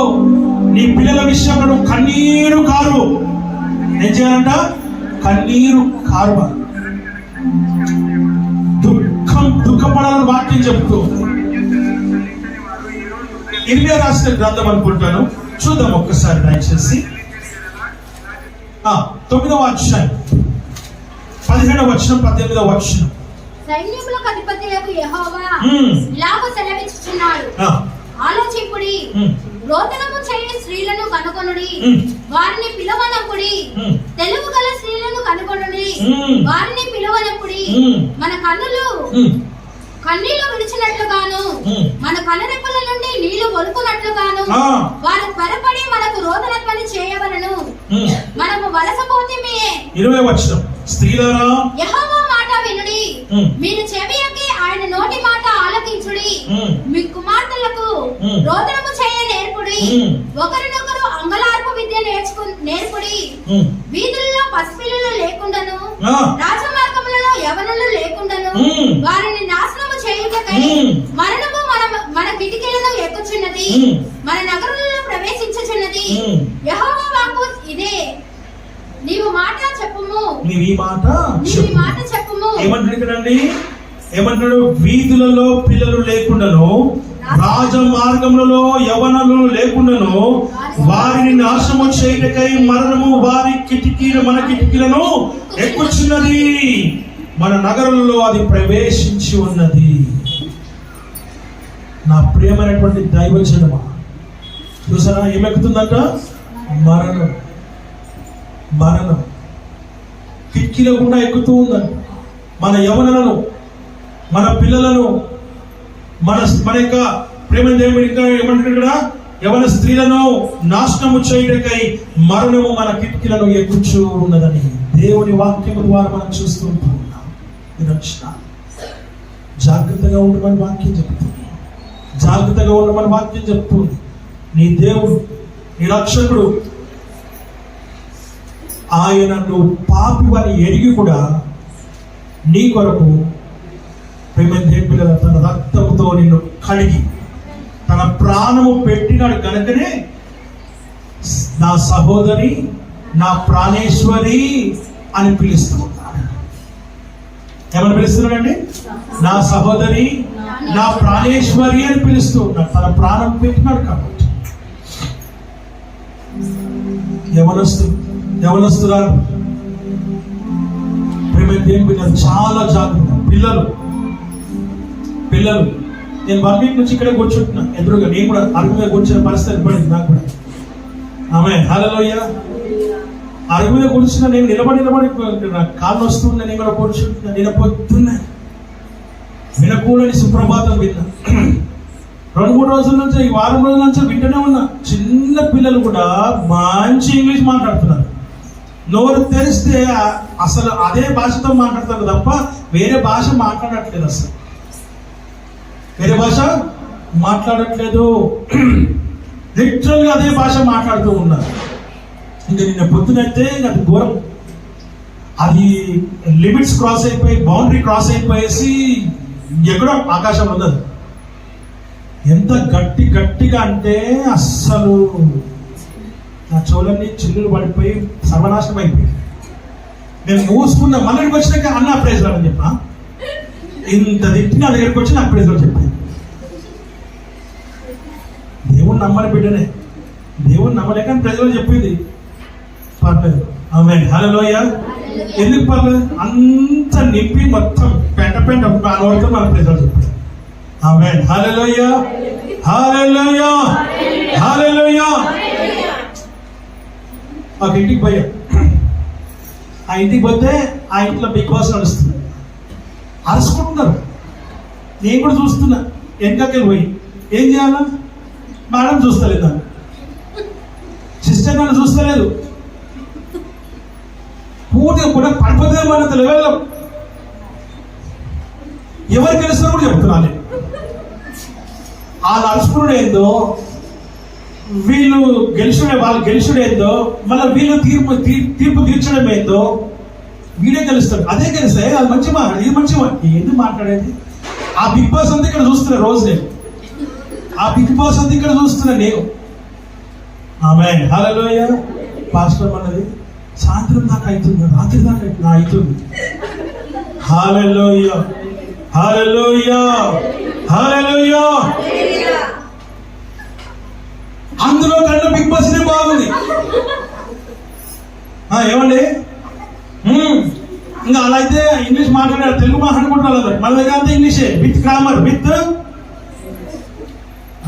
నీ పిల్లల విషయంలో నువ్వు కన్నీరు కారు. ఏం చేయాలంట? కన్నీరు కారు. దుఃఖపడాలని వాక్యం చెప్తూ ఇర్మియా రాసిన గ్రంథం అనుకుంటాను, చూద్దాం ఒక్కసారి దయచేసి. 9వ అధ్యాయం 17వ వచనం 18వ వచనం. సైన్యములకు అధిపతులకు యెహోవా ఇలాగ సెలవిచ్చుచున్నాడు, ఆలోచింపుడి, రోదనము చేయ స్త్రీలను కనుగొనుడి, వారిని పిలవనప్పుడి, తెలుగు గల స్త్రీలను కనుగొనుడి, వారిని పిలవనప్పుడి. మన కన్నీళ్లు విడిచినట్లుగాను, మన కనురెప్పల నుండి నీళ్లు ఒలుకున్నట్లుగాను వారు త్వరపడి మనకు రోదన పని చేయవలను. మనము వలసపోతిమే. 20వ వచనం. స్త్రీలారా యెహోవా మాట వినుడి, మీరు చెవియొగ్గి ఆయన నోటి మాట ఆలకించుడి. మీ కుమార్తెలకు రోదనము చేయ నేర్పుడి, ఒకరినొకరు అంగలార్పు విద్య నేర్పుడి. వీధులలో పసిపిల్లలు లేకుండాను, రాజమార్గములలో యవనులు లేకుండాను వారిని నాశనము చేయుటకై మరణము మన కిటికీలను ఎక్కుచున్నది, మన నగరులలో ప్రవేశించుచున్నది. యెహోవా వాక్కు ఇదే, నీవు మాట చెప్పుము, నీవు ఈ మాట చెప్పుము. ఏమంటాడు? ఏమంటాడు? వీధులలో పిల్లలు లేకుండాను, రాజమార్గములలో యవనులు లేకుండాను వారిని నాశనము చేయుటకై మరణము మన కిటికీలను ఎక్కుచున్నది, మన నగరంలో అది ప్రవేశించి ఉన్నది. నా ప్రియమైనటువంటి దైవజనమా, చూసారా ఏమెక్కుతుందంట? మరణం కిటికీలో కూడా ఎక్కుతూ ఉందంట. మన యవనులను, మన పిల్లలను, మన యొక్క ప్రేమ దేవుడు ఇంకా ఏమంటాడు? యవన స్త్రీలను నాశనము చేయటకై మరణము మన కిటికీలను ఎక్కుచూ ఉన్నదని దేవుని వాక్యము ద్వారా మనం చూస్తూ ఉంటున్నాం. జాగ్రత్తగా ఉండమని వాక్యం చెప్తుంది. జాగ్రత్తగా ఉండమని వాక్యం చెప్తుంది. నీ దేవుడు, నీ రక్షకుడు, ఆయన నువ్వు పాపివని ఎరిగి కూడా నీ కొరకు తన రక్తంతో నిన్ను కడిగి తన ప్రాణము పెట్టినాడు కనుకనే నా సహోదరి, నా ప్రాణేశ్వరి అని పిలుస్తూ ఉన్నాడు. ఏమని పిలుస్తున్నాడండి? నా సహోదరి, నా ప్రాణేశ్వరి అని పిలుస్తూ ఉన్నాడు. తన ప్రాణం పెట్టినాడు కాబట్టి. యవనస్తురాలు చాలా జాగ్రత్త. పిల్లలు నేను 1 వీక్ నుంచి ఇక్కడే కూర్చుంటున్నా ఎదురుగా. నేను కూడా అరుగు మీద కూర్చునే పరిస్థితి పడింది నాకు కూడా. ఆమె హల్లెలూయా. అరుగు మీద కూర్చున్నా, నేను నిలబడి నాకు కాళ్ళు వస్తుంది. నేను కూడా కూర్చుంటున్నా. నేను పొద్దున్నే వినకూడని సుప్రభాతం విన్నా. 2-3 రోజుల నుంచి, ఈ వారం రోజుల నుంచి వింటూనే ఉన్నా. చిన్న పిల్లలు కూడా మంచి ఇంగ్లీష్ మాట్లాడుతున్నారు. నోరు తెరిస్తే అసలు అదే భాషతో మాట్లాడతారు తప్ప వేరే భాష మాట్లాడట్లేదు. అసలు వేరే భాష మాట్లాడట్లేదు. లిటరల్గా అదే భాష మాట్లాడుతూ ఉన్నారు. ఇంకా నిన్న పొద్దునైతే అది ఘోరం. అది లిమిట్స్ క్రాస్ అయిపోయి, బౌండరీ క్రాస్ అయిపోయేసి ఎక్కడో ఆకాశం ఉన్నది. ఎంత గట్టిగా అంటే అస్సలు నా చెవులన్నీ చిల్లులు పడిపోయి సర్వనాశనం అయిపోయి నేను మూసుకున్నా. మళ్ళీ వచ్చినాక అన్న ప్రైజ్ అని చెప్పా. ఇంత తిట్టి నా దగ్గరికి వచ్చి నాకు ప్రైజ్ చెప్పాను. దేవుని నమ్మని బిడ్డనే, దేవుని నమ్మలేక ప్రజలు చెప్పింది. పర్లేదు. ఆమె హల్లెలూయా. ఎందుకు పర్లేదు? అంత నింపి మొత్తం పెంట నోడితో మన ప్రజలు చెప్పారు. ఆమె హల్లెలూయా, హల్లెలూయా, హల్లెలూయా. ఒక ఇంటికి పోయా. ఆ ఇంటికి పోతే ఆ ఇంట్లో బిగ్ బాస్ నడుస్తుంది. అరుచుకుంటున్నారు. నేను కూడా చూస్తున్నా. వెనకకెళ్ళి పోయి ఏం చేయాలా? మేడం చూస్తలేదు, నన్ను సిస్టర్ నన్ను చూస్తలేదు. పూర్తిగా కూడా పడిపోతే మన లెవెల్లో ఎవరు గెలుస్తారో కూడా చెప్తున్నాను. వాళ్ళు అరుచుకున్నాడు ఏందో, వాళ్ళు గెలుచుడు ఏందో, మళ్ళీ వీళ్ళు తీర్పు తీర్చడం ఏందో వీడే గెలుస్తాడు. అదే గెలిస్తే అది మంచి మాట, ఇది మంచి మాట. ఎందుకు మాట్లాడేది? ఆ బిగ్ బాస్ అంతా ఇక్కడ చూస్తున్నా రోజు నేను. ఆ బిగ్ బాస్ అంతా ఇక్కడ చూస్తున్నా నేను. ఆమేన్. హల్లెలూయా. పాస్టర్ అన్నది సాయంత్రం దాకా అవుతుంది, రాత్రి దాకా అవుతుంది. హల్లెలూయా, హల్లెలూయా, హల్లెలూయా. అందులో కన్నా బిగ్ బాస్ బాగుంది. ఏమండి, ఇంకా అలా అయితే ఇంగ్లీష్ మాట్లాడారు, తెలుగు మాట్లాడుకుంటారు. మన దగ్గర అంతా ఇంగ్లీషే, with grammar, with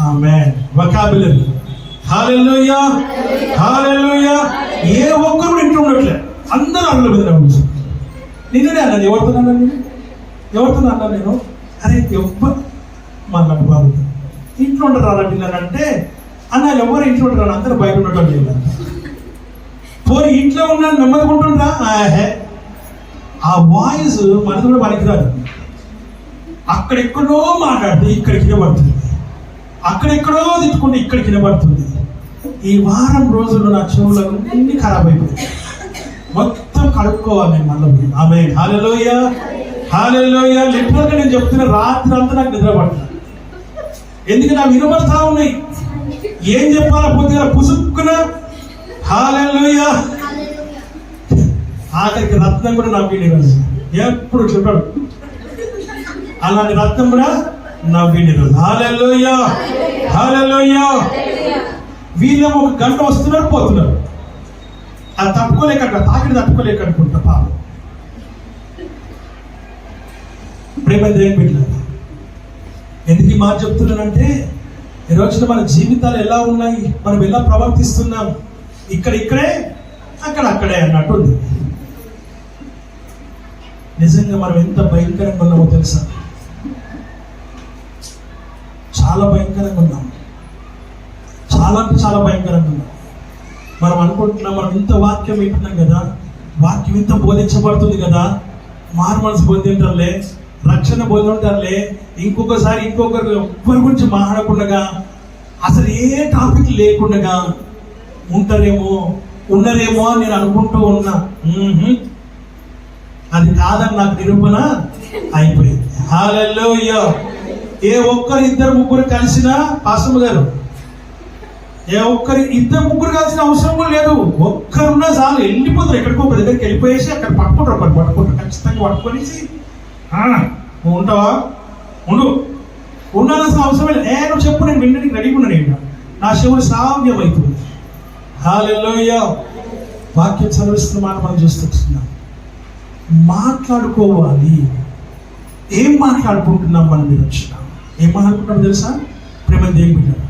amen vocabulary. హల్లెలూయా, హల్లెలూయా. ఏ ఒక్కరు ఇంట్లో ఉండట్లే, అందరూ అల్లు మీద నిన్ననే అన్నది. ఎవరితో అన్నాను నేను? అరే ఎవ్వరు మళ్ళీ బాబు ఇంట్లో ఉంటారు పిల్లలంటే అన్న, ఎవరు ఇంట్లో ఉంటారు, అందరూ బయట ఉండటం లేదు. పోనీ ఇంట్లో ఉన్నాను నెమ్మదిగా ఉంటుండ్రా. ఆ వాయిస్ మనది కూడా పనికిరాదు. అక్కడెక్కడో మాట్లాడితే ఇక్కడికి వినబడుతుంది, అక్కడెక్కడో తిట్టుకుంటే ఇక్కడికి వినబడుతుంది. ఈ వారం రోజులు నా చెవులను అన్ని ఖరాబ్ అయిపోయింది. మొత్తం కడుక్కోవాలి నేను మళ్ళీ. ఆమేన్. హల్లెలూయా, హల్లెలూయా. లిటరల్గా నేను చెప్తున్నా, రాత్రి అంతా నాకు నిద్ర పడుతుంది. ఎందుకంటే అవి వినబడతా ఉన్నాయి. ఏం చెప్పాలా పొద్దున పుసుక్కున. హల్లెలూయా. ఆఖరికి రత్నం కూడా నవ్విండి రోజు, ఎప్పుడు చెప్పాడు అలాంటి రత్నం కూడా నవ్విండి రోజు. హల్లెలూయా, హల్లెలూయా. వీళ్ళేమో ఒక గంట వస్తున్నారు పోతున్నారు, అది తట్టుకోలేక తాకిడి తట్టుకోలేక అనుకుంటా. పాపం ప్రేమ దేవుని బిడ్డలారా, ఎందుకు ఈ మాట చెప్తున్నానంటే, ఈ రోజున మన జీవితాలు ఎలా ఉన్నాయి, మనం ఎలా ప్రవర్తిస్తున్నాం, ఇక్కడే అక్కడే అన్నట్టుంది. నిజంగా మనం ఎంత భయంకరంగా ఉన్నామో తెలుసా? చాలా భయంకరంగా ఉన్నాం, చాలా అంటే చాలా భయంకరంగా ఉన్నాం. మనం అనుకుంటున్నాం, మనం ఇంత వాక్యం వింటున్నాం కదా, వాక్యం ఇంత బోధించబడుతుంది కదా, మారు మనసు బోధింటారులే, రక్షణ బోధింటారులే, ఇంకొకసారి ఇంకొకరు ఎవరి గురించి మాట్లాడకుండా, అసలు ఏ టాపిక్ లేకుండా ఉన్నారేమో అని నేను అనుకుంటూ ఉన్నా. అది కాదని నాకు నిరూపణ అయిపోయింది. హల్లెలూయా. ఏ ఒక్కరు ఇద్దరు ముగ్గురు కలిసినా, పాస్టర్ గారు, ఏ ఒక్కరు ఇద్దరు ముగ్గురు కలిసిన అవసరం కూడా లేదు. ఒక్కరున్నా చాలు, వెళ్ళిపోతారు ఎక్కడికో ఒక దగ్గరికి వెళ్ళిపోయేసి అక్కడ పట్టుకుంటారు ఖచ్చితంగా పట్టుకొనేసి, నువ్వు ఉంటావా, ఉండాల్సిన అవసరం లేదు. నువ్వు చెప్పు, నేను వినడానికి రెడీగా ఉన్నా, నేను నా శివుడు శ్రావ్యం అవుతుంది. హల్లెలూయా. వాక్యం చదివిస్తున్న మాట మనం చూస్తున్నాం. మాట్లాడుకోవాలి. ఏం మాట్లాడుకుంటున్నాం మనం? మీరు వచ్చినాం, ఏం మాట్లాడుకుంటాం తెలుసా? ప్రేమ దేవుని బిడ్డలారా,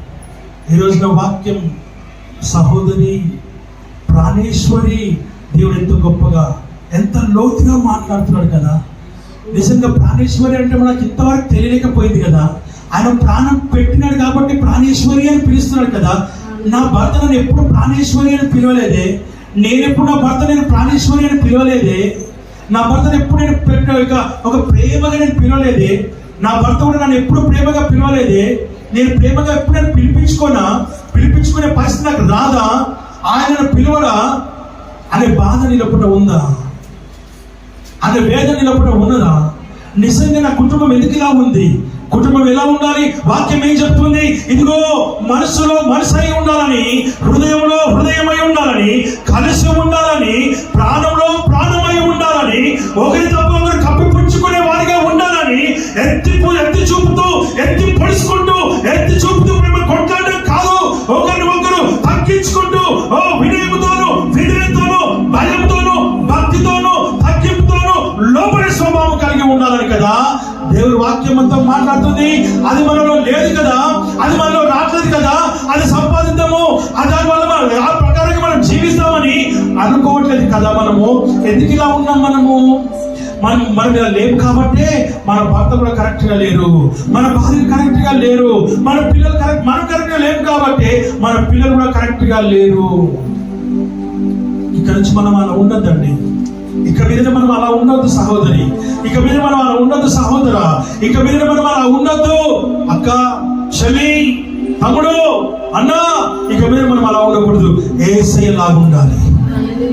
ఈ రోజున వాక్యం సహోదరి ప్రాణేశ్వరి, దేవుడు ఎంతో గొప్పగా ఎంత లోతుగా మాట్లాడుతున్నాడు కదా. నిజంగా ప్రాణేశ్వరి అంటే మనకు ఇంతవరకు తెలియలేకపోయింది కదా. ఆయన ప్రాణం పెట్టినాడు కాబట్టి ప్రాణేశ్వరి అని పిలుస్తున్నాడు కదా. నా భర్త నన్ను ఎప్పుడు ప్రాణేశ్వరి అని పిలవలేదే, నేనెప్పుడు నా భర్త నేను ప్రాణేశ్వరి అని పిలవలేదే, నా భర్తను ఎప్పుడు నేను ఒక ప్రేమగా నేను పిలవలేదే, నా భర్త కూడా నన్ను ఎప్పుడు ప్రేమగా పిలవలేదే, నేను ప్రేమగా ఎప్పుడు నేను పిలిపించుకునే పరిస్థితి నాకు రాదా, ఆయనను పిలవడా అనే బాధ నిలబడ ఉందా, అనే వేదన నిలబడ ఉన్నదా? నిజంగా నా కుటుంబం ఎందుకు ఇలా ఉంది? కుటుంబం ఎలా ఉండాలి? వాక్యం ఏం చెప్తుంది? ఇదిగో మనసులో మనసై ఉండాలని, హృదయంలో హృదయమై ఉండాలని, కలిసి ఉండాలని, ప్రాణంలో ప్రాణమై ఉండాలని, ఒకరి తప్ప ఒకరు కప్పిపుచ్చుకునే వారిగా ఉండాలని, ఎత్తి చూపుతూ ఎత్తి చూపుతూ మేము కొట్లాడడం కాదు, ఒకరిని ఒకరు తగ్గించుకుంటూ వినయముతోను వినయంతోను భయంతోను భక్తితోను తగ్గింపుతోను లోపలి స్వభావం కలిగి ఉండాలని కదా దేవుడి వాక్యం అంతా మాట్లాడుతుంది. అది మనలో లేదు కదా, అది మనలో రావట్లేదు కదా, అది సంపాదిద్దాము, దానివల్ల మనం ఆ ప్రకారంగా మనం జీవిస్తామని అనుకోవట్లేదు కదా. మనము ఎందుకు ఇలా ఉన్నాం? మనం ఇలా లేవు కాబట్టి మన భర్త కూడా కరెక్ట్ గా లేరు, మన భార్య కరెక్ట్ గా లేరు, మన పిల్లలు మనం కరెక్ట్ గా లేవు కాబట్టి మన పిల్లలు కూడా కరెక్ట్ గా లేరు. ఇక్కడ నుంచి మనం అలా ఉండొద్దండి. ఇక మీద మనం అలా ఉండొద్దు సహోదరి, ఇక మీద మనం అలా ఉండొద్దు సహోదరా, ఇక మీద మనం అలా ఉండొద్దు అక్క, చెల్లి, తమ్ముడు, అన్న, ఇక మీద మనం అలా ఉండకూడదు. యేసయ్య లాగా ఉండాలి.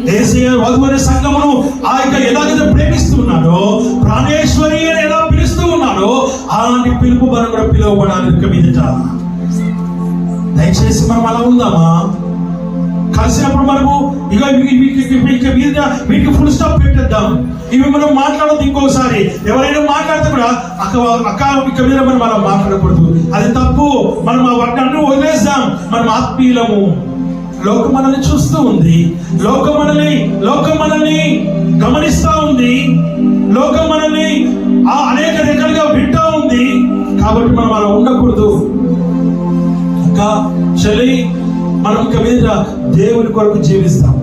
యేసయ్య వధువైన సంఘమును ఆయన ఎలాగైతే ప్రేమిస్తున్నాడో, ప్రాణేశ్వరి అని ఎలా పిలుస్తూ ఉన్నాడో, అలాంటి పిలుపు మనం కూడా పిలువబడాలి. ఇక మీదట దయచేసి మనం అలా ఉందామా? కలిసినప్పుడు మనము వీటికి ఫుల్ స్టాప్ పెట్టేద్దాం. ఇవి మనం మాట్లాడద్దు. ఇంకోసారి ఎవరైనా మాట్లాడితే కూడా అక్క ఇక మీద మనం మాట్లాడకూడదు, అది తప్పు. మనం ఆ వాటిని వదిలేద్దాం. మనం ఆత్మీయులము. లోకం మనల్ని చూస్తూ ఉంది, లోకం మనల్ని గమనిస్తా ఉంది, లోకం మనల్ని అనేక రకాలుగా వింటా ఉంది. కాబట్టి మనం అలా ఉండకూడదు. ఇంకా చలి మనం ఇక మీద దేవుని కొరకు జీవిస్తాం.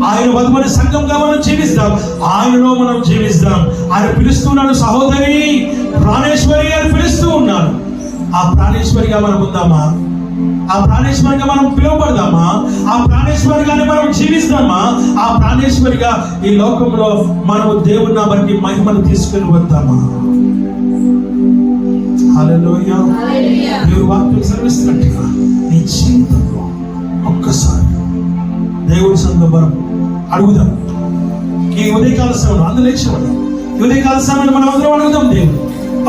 ఆయన వధుమని సంఘంగా మనం జీవిస్తాం. ఆయనలో మనం జీవిస్తాం. ఆయన పిలుస్తున్నాడు, సహోదరి ప్రాణేశ్వరి అని పిలుస్తూ ఉన్నాడు. ఆ ప్రాణేశ్వరిగా మనం ఉందామా? ఆ ప్రాణేశ్వరిగా మనం పిలువబడదామా? ఆ ప్రాణేశ్వరిగానే మనం జీవిస్తామా? ఆ ప్రాణేశ్వరిగా ఈ లోకంలో మనము దేవుని నామానికి మహిమను తీసుకుని వద్దామా? హల్లెలూయా. దేవుని వాక్యం సెలవిస్తున్నట్టుగా నీ జీవితంలో ఒక్కసారి దేవుని సంఘం మనం అడుగుదాం. ఈ ఉదయకాల సమయంలో అందరూ లేచేవాళ్ళం. ఈ ఉదయకాల సమయంలో మనం అందరం అడుగుదాం దేవుడు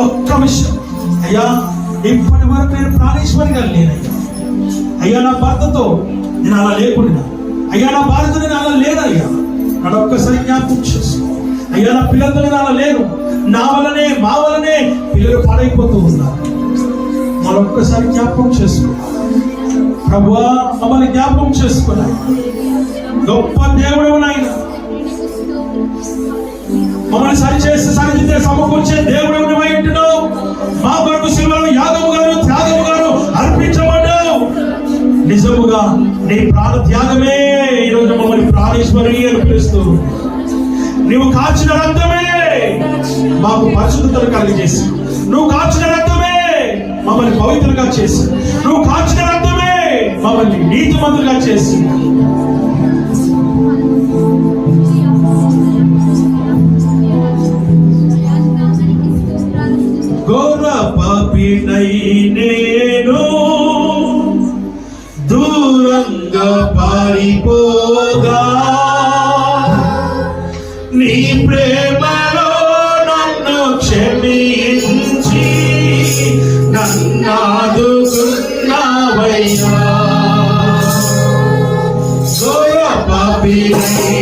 ఒక్క విషయం. అయ్యా, ఇప్పటి వరకు నేను ప్రాణేశ్వరిగా లేనయ్యా. అయ్యా, నా భర్తతో నేను అలా లేకుండా, అయ్యా నా భార్యతో నేను అలా లేనయ్యా. నన్ను ఒక్కసారి జ్ఞాపకం చేసుకో. అయ్యా, నా పిల్లలతో నేను అలా లేను. మా వలనే పిల్లలు పాడైపోతూ ఉన్నారు. మనం ఒక్కసారి జ్ఞాపకం చేసుకో. ప్రభువా, మమ్మల్ని జ్ఞాపకం చేసుకున్నాయి. గొప్ప దేవుడు నాయన, మమ్మల్ని సరిదిద్దే సమకూర్చే దేవుడు నువ్వై ఉంటున్నావు. మా కొరకు శిలువలో యాగముగాను త్యాగముగాను అర్పించబడ్డావు. నిజముగా నీ ప్రాణ త్యాగమే ఈరోజు మమ్మల్ని ప్రాణేశ్వరి అని పిలుస్తూ, నువ్వు కాచిన రక్తమే మాకు పరిశుద్ధతను కలిగజేసి, నువ్వు కాచిన రక్తమే మమ్మల్ని పవిత్రంగా చేసి, నువ్వు కాచిన రక్తమే మమ్మల్ని నీతిమంతులుగా చేసి, ఘోర పాపినై నేను దూరంగా పారిపోగా, నీ ప్రేమలో నన్ను క్షమించి నన్నాదుకున్నావయ్యా. ఘోర పాపినై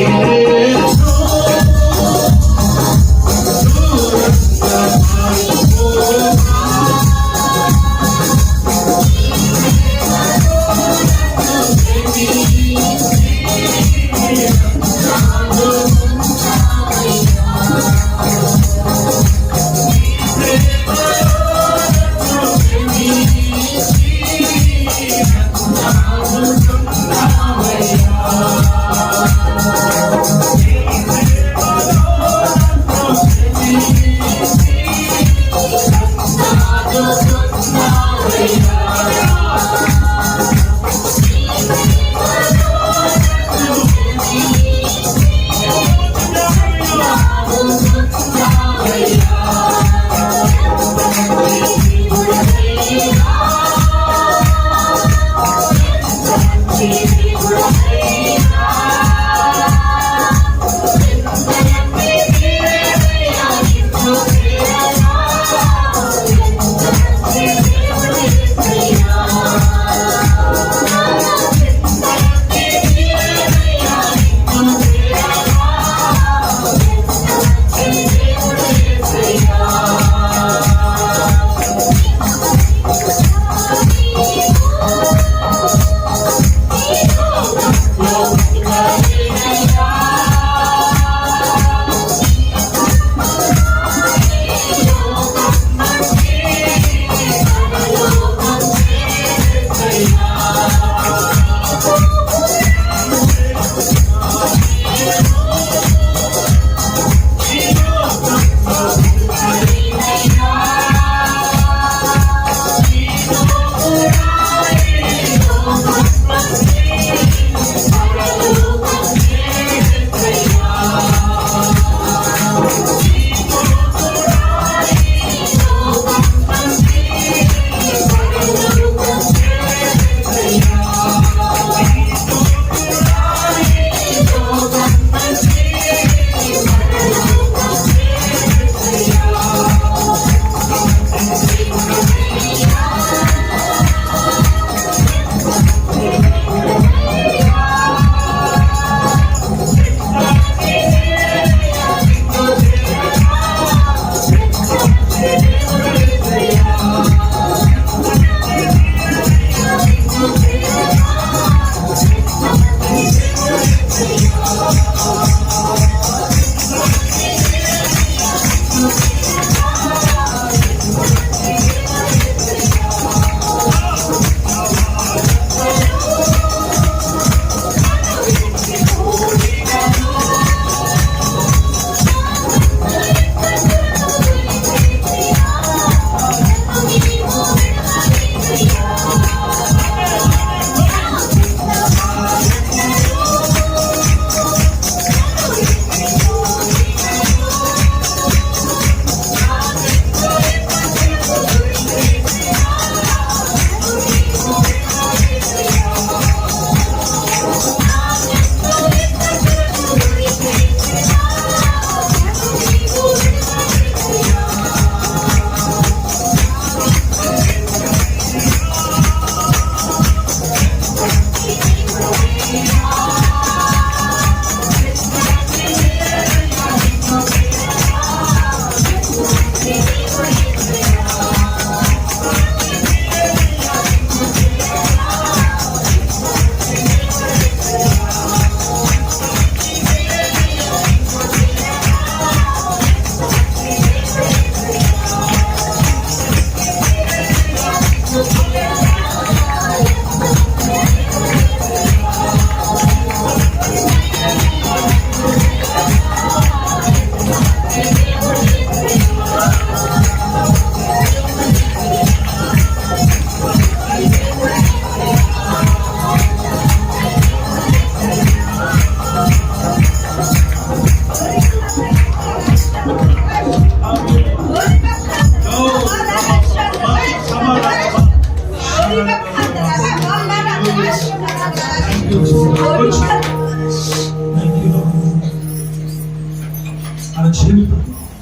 జీవితం,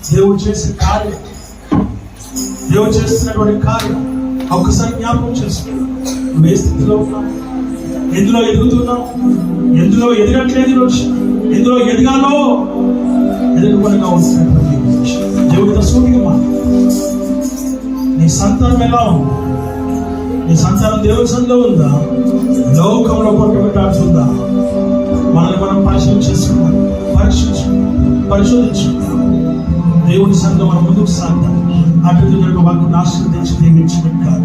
దేవుడు చేసే కార్యం, దేవుడు చేస్తున్నటువంటి కార్యం ఒక్కసారి జ్ఞాపకం చేసుకున్నాం. నువ్వు ఏ స్థితిలో ఉన్నావు, ఎందులో ఎదుగుతున్నావు, ఎందులో ఎదగట్లేదు, ఈరోజు ఎందులో ఎదగాలో ఎదగకుండా వస్తున్నటువంటి దేవుడితో సూటిగా మాట. నీ సంతానం ఎలా ఉంది? నీ సంతానం దేవుడి సంలో ఉందా, లోకంలో కొట్టుకుంటుందా? మనల్ని మనం పరిశీలించుకుందాం, పరిశోధించుకుందాం. దేవుడి సంఘం మనం ముందుకు సాగుతాం. అటు వాకు ఆశీర్వదించి దీవించుకుంటాం.